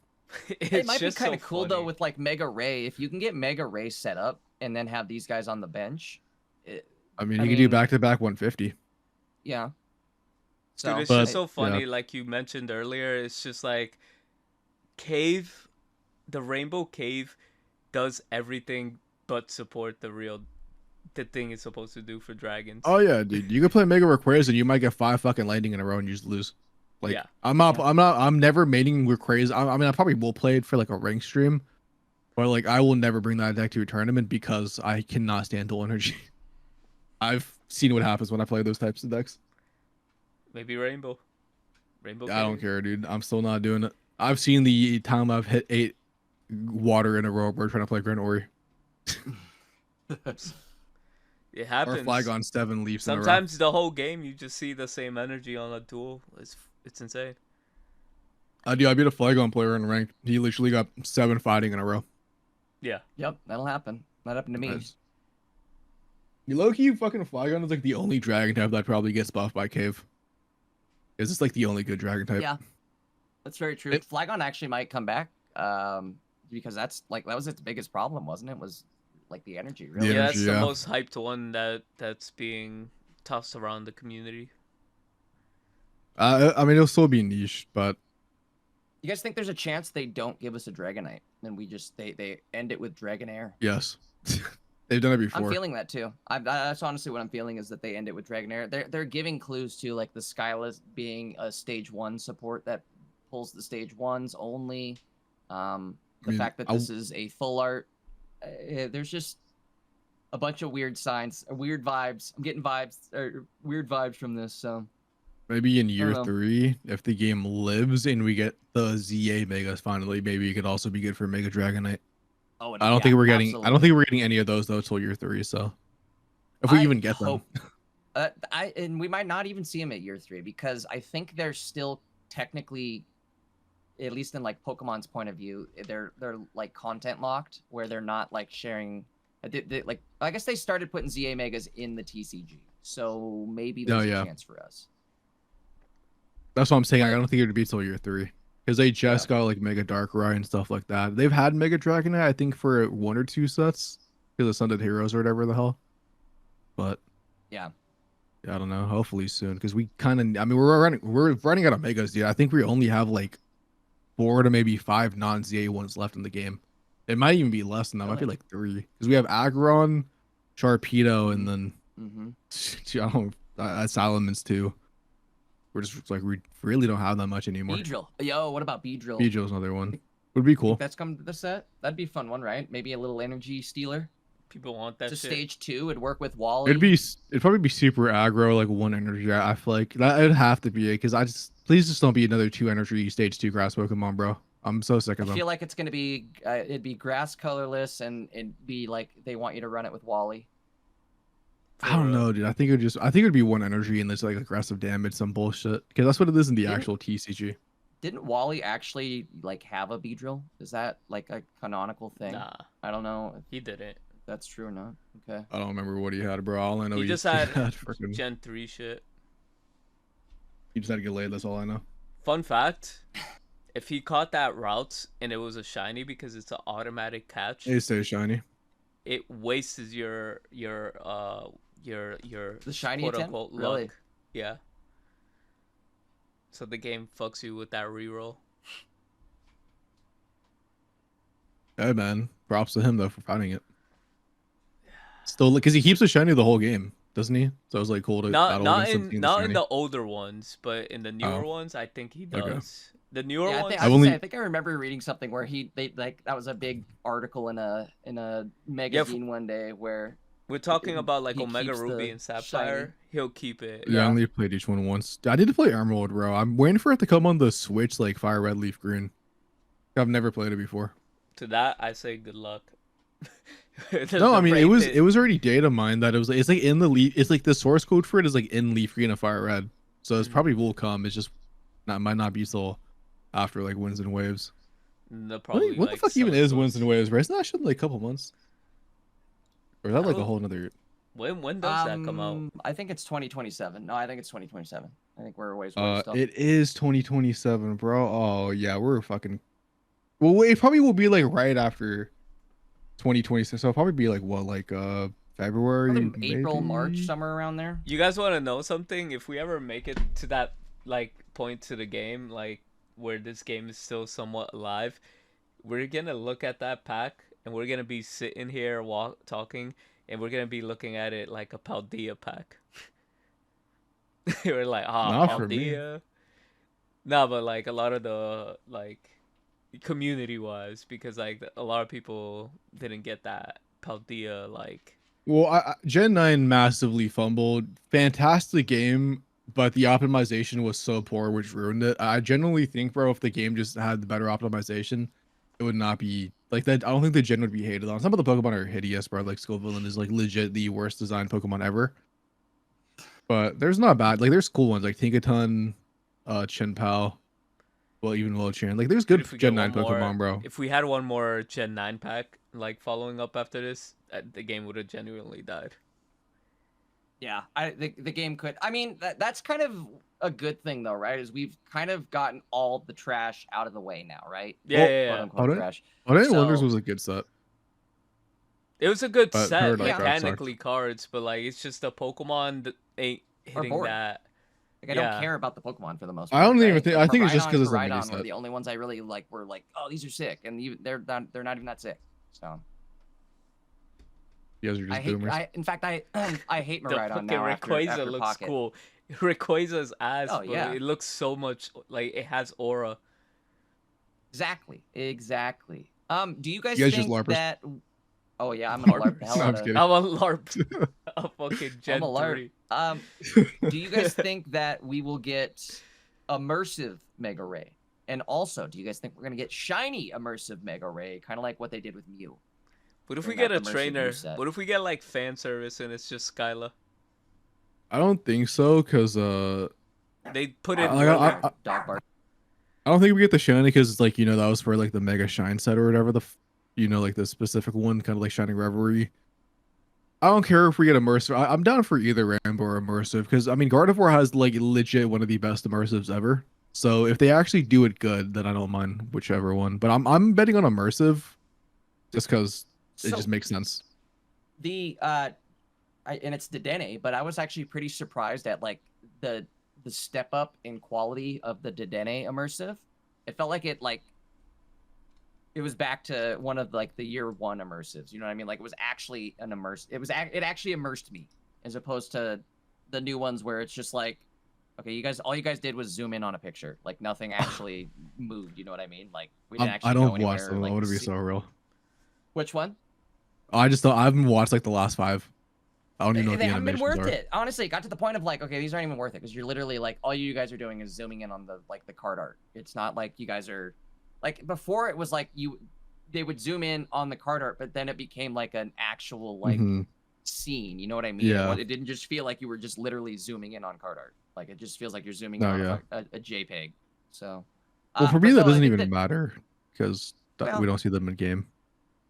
It might be just kind so of cool though funny. with like Mega Ray. If you can get Mega Ray set up and then have these guys on the bench, I mean, I you can do mean- back-to-back 150. yeah. Dude, So, it's But- just so funny. yeah. Like you mentioned earlier, it's just like Cave, the Rainbow Cave does everything but support the thing it's supposed to do for dragons. Oh yeah, dude. You can play Mega Rayquaza and you might get 5 fucking lightning in a row and you just lose. Like Yeah. I'm never maining Rayquaza. I mean, I probably will play it for like a rank stream, but like I will never bring that deck to a tournament because I cannot stand dual energy. I've seen what happens when I play those types of decks. Maybe Rainbow. Rainbow I don't Cave. care, dude. I'm still not doing it. I've seen the time I've hit 8 water in a row. We're trying to play Grand Ori It or happens. Flygon 7 Leafs in a row. Sometimes the whole game you just see the same energy on a duel. It's insane. I beat a Flygon player in ranked. He literally got 7 fighting in a row. Yeah. yep, that'll happen. That happened to me. Nice. You low-key fucking Flygon is like the only dragon type that probably gets buffed by Cave. Is this like the only good dragon type? Yeah, that's very true. It- Flygon actually might come back, because that's like that was its biggest problem, wasn't it? Was like the energy, really. The Yeah, energy, that's the yeah. most hyped one that's being tossed around the community. I mean, it'll still be niche, but You guys think there's a chance they don't give us a Dragonite and we just they end it with Dragonair? yes. They've done it before. I'm feeling that too. That's honestly what I'm feeling is that they end it with Dragonair. They're giving clues to like the Skyless being a stage 1 support that pulls the stage 1s only. The fact that this is a full art, there's just a bunch of weird signs, weird vibes. I'm getting vibes, or weird vibes from this. So maybe in year know. 3, if the game lives and we get the ZA Megas finally, maybe it could also be good for Mega Dragonite. Oh, I don't think we're getting. absolutely. I don't think we're getting any of those though till year 3. So if we even get them, and we might not even see them at year 3 because I think they're still technically, at least in like Pokemon's point of view, they're like content locked where they're not like sharing. Like I guess they started putting ZA Megas in the TCG, so maybe there's a chance for us. That's what I'm saying. I don't think it would be till year 3 because they just got like Mega Darkrai and stuff like that. They've had Mega Dragonite, I think, for 1 or 2 sets because of Sundead Heroes or whatever the hell. But yeah, I don't know. Hopefully soon because we kind of. I mean, we're running out of Megas, dude. I think we only have like 4 to maybe 5 non-ZA ones left in the game. It might even be less than that. It might be like 3 because we have Aggron, Sharpedo, and then I don't Salamence too. We're just like we really don't have that much anymore. Beedrill. Yo, what about Beedrill? Beedrill's another one. Would be cool. That's come to the set. That'd be a fun one, right? Maybe a little energy stealer. People want that. Just shit. stage 2. It'd work with Wally. It'd probably be super aggro, like 1 energy. I feel like that it'd have to be it because please just don't be another 2 energy stage 2 grass Pokemon, bro. I'm so sick of them. I feel like it's gonna be it'd be grass colorless and it'd be like they want you to run it with Wally. I don't know, dude. I think it'd be 1 energy and there's like aggressive damage, some bullshit. Because that's what it is in the actual TCG. Didn't Wally actually like have a Beedrill? Is that like a canonical thing? Nah, I don't know if he didn't. that's true or not. Okay. I don't remember what he had, bro. All I know He just had freaking Gen 3 shit. He just had to get laid. That's all I know. Fun fact: if he caught that route and it was a shiny because it's an automatic catch, It stays shiny. it wastes your The shiny quote attempt? unquote Really? luck. Yeah. So the game fucks you with that reroll. Hey man, props to him though for finding it. Still, because he keeps it shiny the whole game, doesn't he? So it was like cool to battle Not against something in that's not in shiny. the older ones, but in the newer Oh. ones, I think he does. Okay. The newer Yeah, ones. I think I remember reading something where they like that was a big article in a magazine one day where We're talking about like he Omega keeps Ruby the and Sapphire. shiny. He'll keep it. Yeah, I only played each one once. I did play Emerald, bro. I'm waiting for it to come on the Switch, like Fire Red, Leaf Green. I've never played it before. To that, I say good luck. No, I mean it was already data mined that it was like it's like in the leaf. It's like the source code for it is like in Leaf Green and Fire Red, so it's probably will come. It's just might not be till after like Winds and Waves. What the fuck even is Winds and Waves, right? Isn't that shit like a couple months? Or is that like a whole nother? When does that come out? I think it's 2027. No, I think it's 2027. I think we're a ways away still. It is 2027, bro. Oh yeah, we're fucking. Well, it probably will be like right after 2026. So it'll probably be like what, like February, Probably April, maybe? March, somewhere around there. You guys want to know something? If we ever make it to that like point to the game, like where this game is still somewhat alive, we're gonna look at that pack and we're gonna be sitting here talking, and we're gonna be looking at it like a Paldea pack. We're like, Not for me. Paldea. No, but like a lot of the like community wise, because like a lot of people didn't get that Paldea like. Well, Gen 9 massively fumbled. Fantastic game, but the optimization was so poor, which ruined it. I generally think, bro, if the game just had the better optimization, it would not be like that. I don't think the gen would be hated on. Some of the Pokemon are hideous, bro. Like Scovillain is like legit the worst designed Pokemon ever. But there's not bad. Like there's cool ones like Tinkaton, Chenpao, well even Wilchan. Like there's good Gen 9 Pokemon, bro. If we had one more Gen 9 pack like following up after this, the game would have genuinely died. Yeah, the game could. I mean, that's kind of a good thing though, right? Is we've kind of gotten all the trash out of the way now, right? Yeah. Trash. Wonders was a good set. It was a good But set, like, mechanically cards, but like it's just the Pokemon that ain't hitting boring. that. Like, I don't care about the Pokemon for the most I part. don't even think. I think it's just Rhydon because it's and a mini Rhydon were set. the only ones I really like. Were like, oh, these are sick, and they're not even that sick. So You guys are just boomers. in fact, I hate The Miraidon fucking now. Rayquaza after looks Pocket. cool. Rayquaza's ass, Oh, but yeah. it looks so much like it has aura. Exactly. Do you guys You guys just think LARPers. that? Oh yeah, I'm gonna LARP the LARPers. hell No, out I'm of. kidding. I'm a LARP. A fucking Gen I'm a LARP. 3. Do you guys think that we will get immersive Mega Ray? And also, do you guys think we're gonna get shiny immersive Mega Ray, kind of like what they did with Mew? What if we Bring get a back immersive trainer? moveset. What if we get like fan service and it's just Skyla? I don't think so, because They put in I, really- I, I, Dog bark. I don't think we get the shiny because like that was for like the Mega Shine set or whatever like the specific one, kind of like Shining Reverie. I don't care if we get immersive. I'm down for either Rambo or immersive because I mean Gardevoir has like legit one of the best immersives ever. So if they actually do it good, then I don't mind whichever one. But I'm betting on immersive, just because it So just makes sense. the and it's Dedenne, but I was actually pretty surprised at like the step up in quality of the Dedenne immersive. It felt like it was back to one of like the year one immersives. You know what I mean? Like it was actually an immersive. It actually immersed me as opposed to the new ones where it's just like, okay, all you guys did was zoom in on a picture. Like nothing actually moved. You know what I mean? Like we didn't actually I go don't anywhere. watch them. Like, I want to be so real. Which one? I haven't watched like the last 5. I don't even know what They the haven't been animations worth are. it. Honestly, it got to the point of like, okay, these aren't even worth it because you're literally like all you guys are doing is zooming in on the card art. It's not like you guys are like before. It was like they would zoom in on the card art, but then it became like an actual like scene. You know what I mean? Yeah. It didn't just feel like you were just literally zooming in on card art. Like it just feels like you're zooming Oh, in yeah. on a JPEG. So, Well, for me but that no, I doesn't think even that- matter because Well- we don't see them in game.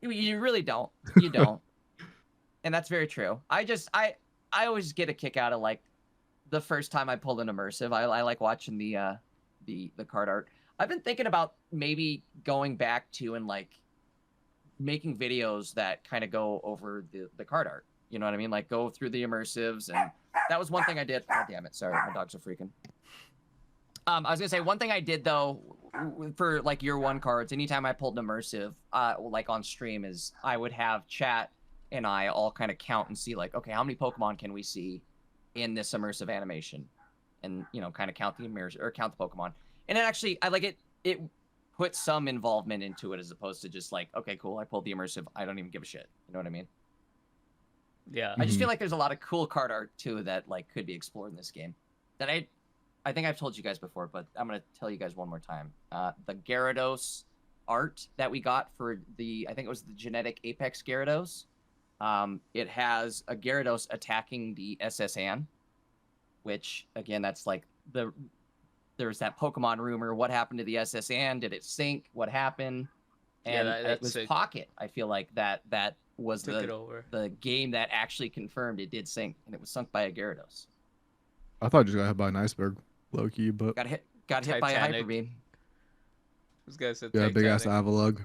You really don't. You don't. And that's very true. I always get a kick out of like the first time I pulled an immersive. I like watching the card art. I've been thinking about maybe going back to and like making videos that kind of go over the card art. You know what I mean? Like go through the immersives, and that was one thing I did. Oh, damn it. Sorry, my dogs are freaking. I was gonna say one thing I did though for like year one cards. Anytime I pulled an immersive, like on stream, is I would have chat and I all kind of count and see like, okay, how many Pokemon can we see in this immersive animation, and kind of count the count the Pokemon. And it actually, I like it. It put some involvement into it as opposed to just like, okay, cool, I pulled the immersive. I don't even give a shit. You know what I mean? Yeah. I just feel like there's a lot of cool card art too that like could be explored in this game. That I think I've told you guys before, but I'm gonna tell you guys one more time. The Gyarados art that we got for I think it was the genetic Apex Gyarados. It has a Gyarados attacking the SS Anne, which again, that's like there's that Pokemon rumor. What happened to the SS Anne? Did it sink? What happened? And Yeah, it that's was sick. Pocket. I feel like that was Took it over. the game that actually confirmed it did sink, and it was sunk by a Gyarados. I thought I just got hit by an iceberg, low key, but Got hit by a Hyper Titanic. Beam. This guy said yeah, big ass Titanic. Avalug.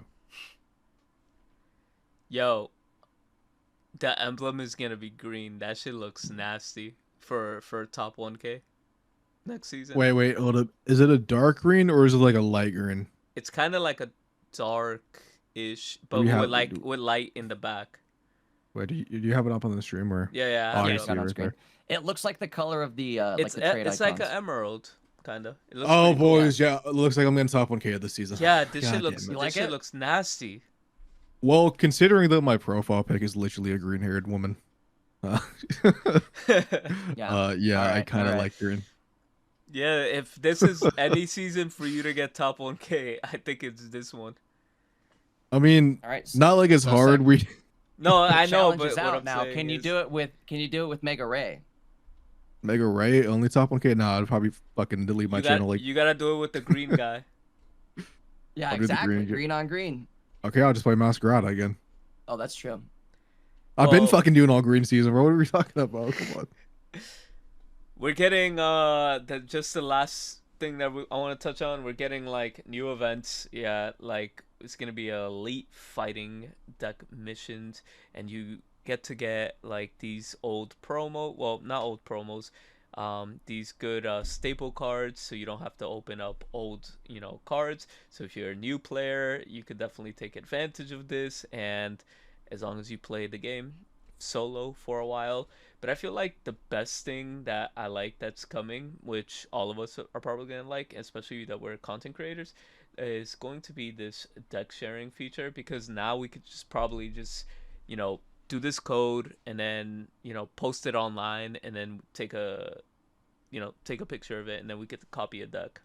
Yo, the emblem is gonna be green. That shit looks nasty for top 1K next season. Wait, hold up. Is it a dark green or is it like a light green? It's kind of like a dark-ish, but We with have- with light in the back. Wait, do you have it up on the stream or? Yeah, yeah. Oh, I I know. it's see got it on right screen. there. It looks like the color of the like It's the trade it's like icons. an emerald, kind of. It looks Oh pretty cool. boys, yeah, it looks like I'm getting top 1K this season. Yeah, this God shit looks damn it. You like this shit it? looks nasty. Well, considering that my profile pic is literally a green-haired woman. Yeah. Yeah, I Alright, kind of alright. like green. Yeah, if this is any season for you to get top 1K, I think it's this one. I mean, All right. not like as so hard. Sam- We No, the I know, challenge but is what out I'm now. saying Can you is- do it with Mega Ray? Mega Ray only top 1K. Nah, I'd probably fucking delete my you channel. Like, you gotta do it with the green guy. Yeah, I'll do the exactly. green. Green on green. okay, I'll just play Masquerade again. Oh, that's true. I've been Well- fucking doing all green season, bro. What are we talking about? Come on. We're getting just the last thing that I want to touch on. We're getting like new events. Yeah, like it's gonna be a elite fighting deck missions, and you get like these old not old promos, these good staple cards, so you don't have to open up old cards. So if you're a new player, you could definitely take advantage of this, and as long as you play the game solo for a while. But I feel like the best thing that I like that's coming, which all of us are probably gonna like, especially that we're content creators, is going to be this deck sharing feature, because now we could just probably just, you know, do this code and then, you know, post it online and then take a, you know, take a picture of it and then we get to copy a deck.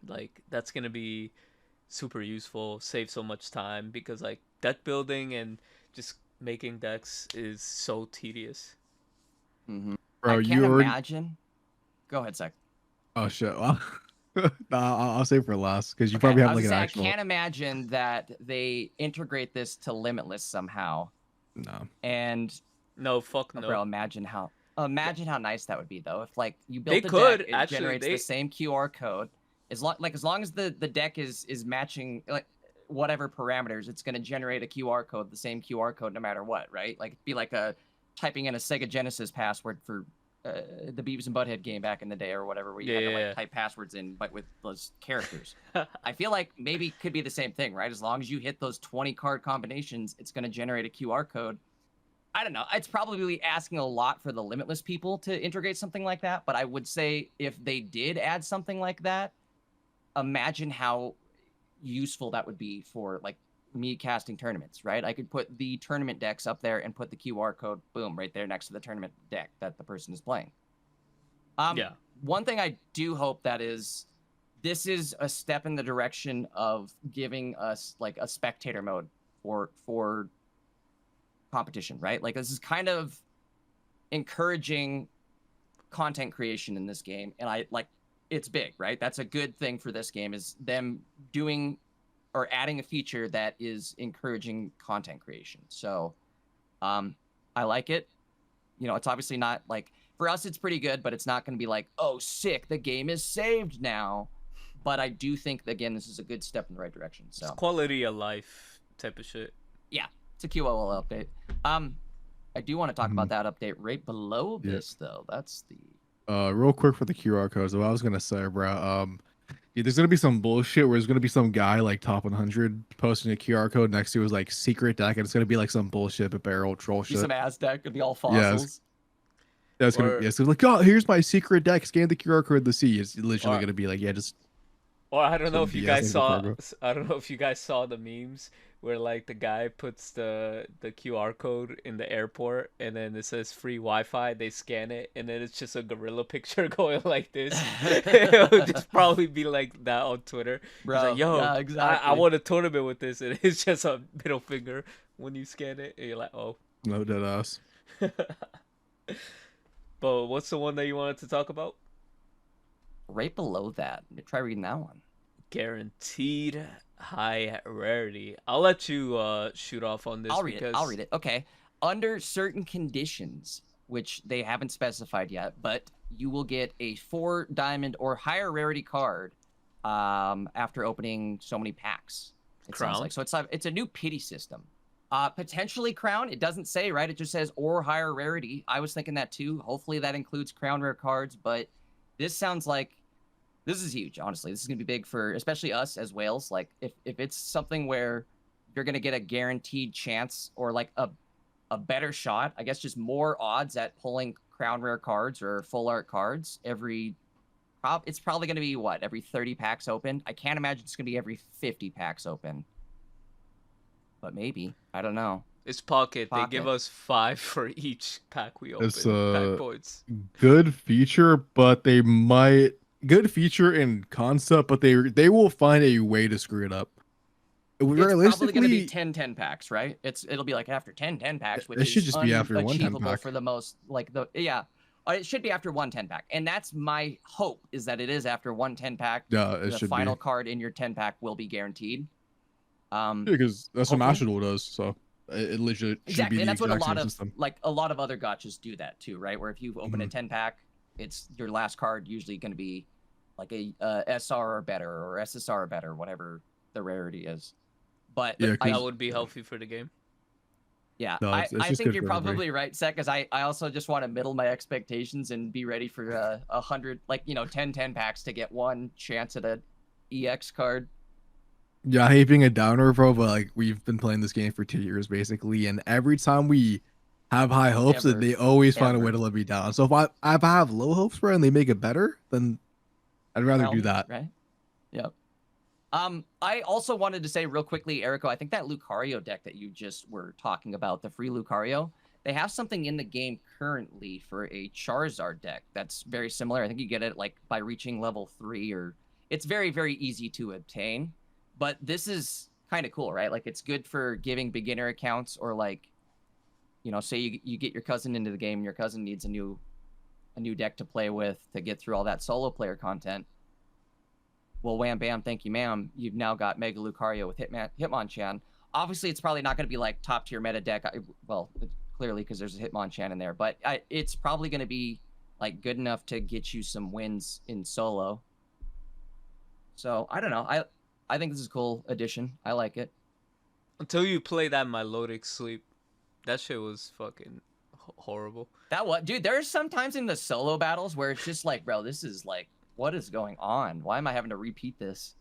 Like that's gonna be super useful, save so much time, because like deck building and just making decks is so tedious. Mm-hmm. Bro, I you can't already. imagine. Go ahead, Zach. Oh shit. Well, nah, I'll save for last because you Okay, probably I have was like an gonna say, I actual. can't imagine that they integrate this to Limitless somehow. No. And No, fuck oh, no. bro, imagine how nice that would be though. If like you They built a could, deck, it actually, generates they- the same QR code. As long as the deck is matching like whatever parameters, it's gonna generate a QR code, the same QR code no matter what, right? Like it'd be like a typing in a Sega Genesis password for the Beavis and Butthead game back in the day or whatever, where you had to like type passwords in, but with those characters. I feel like maybe it could be the same thing, right? As long as you hit those 20 card combinations, it's going to generate a QR code. I don't know. It's probably asking a lot for the Limitless people to integrate something like that, but I would say if they did add something like that, imagine how useful that would be for like me casting tournaments, right? I could put the tournament decks up there and put the QR code, boom, right there next to the tournament deck that the person is playing. Yeah. One thing I do hope that is, this is a step in the direction of giving us like a spectator mode for competition, right? Like this is kind of encouraging content creation in this game, and I like it's big, right? That's a good thing for this game, is them doing or adding a feature that is encouraging content creation. So I like it. You know, it's obviously not like, for us it's pretty good, but it's not going to be like, oh sick, the game is saved now. But I do think, again, this is a good step in the right direction. So It's quality of life type of shit. yeah, it's a QOL update. I do want to talk about that update right below this though. That's the Real quick for the QR codes. What I was gonna say, bro. Yeah, there's gonna be some bullshit where there's gonna be some guy like top 100 posting a QR code next to his like secret deck, and it's gonna be like some bullshit, but barrel troll be shit. some Aztec, it'd be all Yeah, fossils. That's gonna Or- yeah. So like, oh, here's my secret deck. Scan the QR code to see. It's literally Or- gonna be like, yeah, just Or I don't know Some if you BS guys like saw. Ricardo. I don't know if you guys saw the memes where like the guy puts the QR code in the airport and then it says free Wi-Fi. They scan it and then it's just a gorilla picture going like this. It would just probably be like that on Twitter. Bro, He's like, yo, yeah, I exactly. want a tournament with this, and it's just a middle finger when you scan it, and you're like, oh. no dead ass. But what's the one that you wanted to talk about? Right below that. Try reading that one. Guaranteed high rarity. I'll let you shoot off on this. I'll read because... it. I'll read it. Okay. Under certain conditions, which they haven't specified yet, but you will get a 4 diamond or higher rarity card after opening so many packs. It sounds Crown? like. So it's a new pity system. Potentially crown. It doesn't say, right? It just says or higher rarity. I was thinking that too. Hopefully that includes crown rare cards, but this sounds like this is huge, honestly. This is going to be big for especially us as whales. Like if it's something where you're going to get a guaranteed chance or like a better shot, I guess just more odds at pulling crown rare cards or full art cards it's probably going to be what, every 30 packs open. I can't imagine it's going to be every 50 packs open. But maybe. I don't know. It's Pocket. They give Pocket. us 5 for each pack we open. It's, pack points. Good feature, but they might good feature in concept, but they will find a way to screw it up. It's probably going to be Realistically, 10 packs, right? It'll be like after 10 packs, which It should is just be after one 10 unachievable pack. for the most, like the it should be after 1 10 pack, and that's my hope, is that it is after 1 10 pack. Yeah, it The should final be. card in your 10 pack will be guaranteed. Because that's what hopefully. Master Duel does. So it literally should Exactly, be and the that's what a exact lot same of system. a lot of other gotchas do that too, right? Where if you open a 10 pack, it's your last card usually going to be like a SR or better or SSR or better, whatever the rarity is. But Yeah, That would be healthy for the game. yeah, No, it's I just think good you're for everybody. probably right, Seth, because I also just want to middle my expectations and be ready for 100, 10 packs to get one chance at a EX card. Yeah, I hate being a downer, bro, but like we've been playing this game for 2 years basically, and every time we have high hopes, Ever. they always find a way Ever. to let me down. So if I have low hopes, bro, and they make it better, then I'd rather do Realm, that. right? Yep. I also wanted to say real quickly, Ericko, I think that Lucario deck that you just were talking about, the free Lucario, they have something in the game currently for a Charizard deck that's very similar. I think you get it like by reaching level 3, or it's very, very easy to obtain. But this is kind of cool, right? Like it's good for giving beginner accounts, or like, you know, say you get your cousin into the game and your cousin needs a new deck to play with to get through all that solo player content. Well, wham bam, thank you, ma'am. You've now got Mega Lucario with Hitmonchan. Obviously, it's probably not going to be like top tier meta deck. Well, clearly because there's a Hitmonchan in there, but it's probably going to be like good enough to get you some wins in solo. So I don't know. I think this is a cool addition. I like it. Until you play that Milotic Sleep, that shit was fucking horrible. That what, dude? There's sometimes in the solo battles where it's just like, bro, this is like, what is going on? Why am I having to repeat this?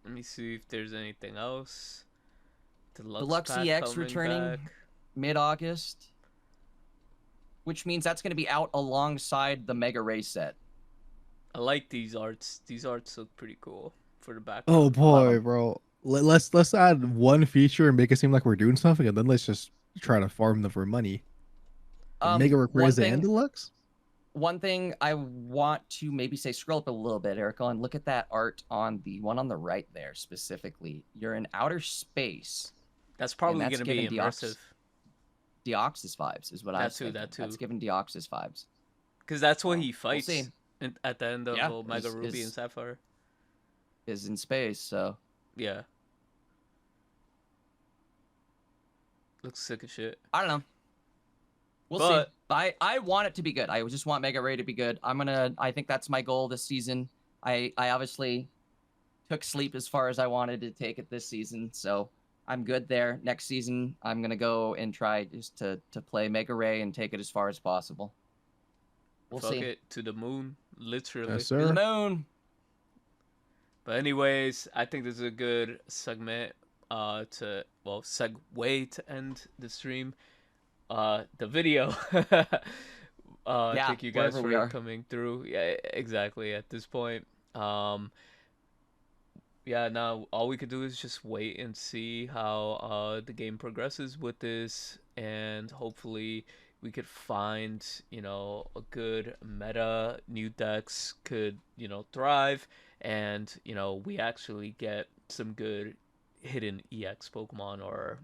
Let me see if there's anything else. Deluxe pack EX coming returning back. mid-August, which means that's going to be out alongside the Mega Ray set. I like these arts. These arts look pretty cool for the back. Oh boy, them. bro. Let's add one feature and make it seem like we're doing something, and then let's just try to farm them for money. Mega Rayquaza and Deluxe? One thing I want to maybe say, scroll up a little bit, Ericko, and look at that art on the one on the right there specifically. You're in outer space. That's probably going to be immersive. Deoxys vibes is what I was thinking. That too. That's giving Deoxys vibes. Because that's what he fights we'll at the end of Mega Ruby and Sapphire. Is in space, so. Yeah. Looks sick as shit. I don't know. We'll see. I want it to be good. I just want Mega Ray to be good. I think that's my goal this season. I obviously took Sleep as far as I wanted to take it this season, so I'm good there. Next season, I'm gonna go and try just to play Mega Ray and take it as far as possible. We'll see. It to the moon, literally. Yes, sir. To the moon. But anyways, I think this is a good segment segue to end the stream. The video. Thank you guys for coming through. Yeah, exactly. At this point, now all we could do is just wait and see how the game progresses with this, and hopefully we could find, a good meta. New decks could, thrive, and we actually get some good hidden EX Pokemon, or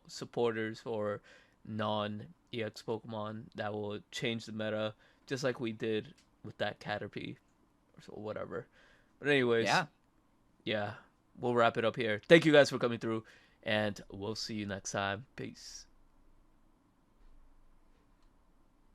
supporters, or non-EX Pokemon that will change the meta, just like we did with that Caterpie or whatever. But anyways, yeah, we'll wrap it up here. Thank you guys for coming through, and we'll see you next time. Peace.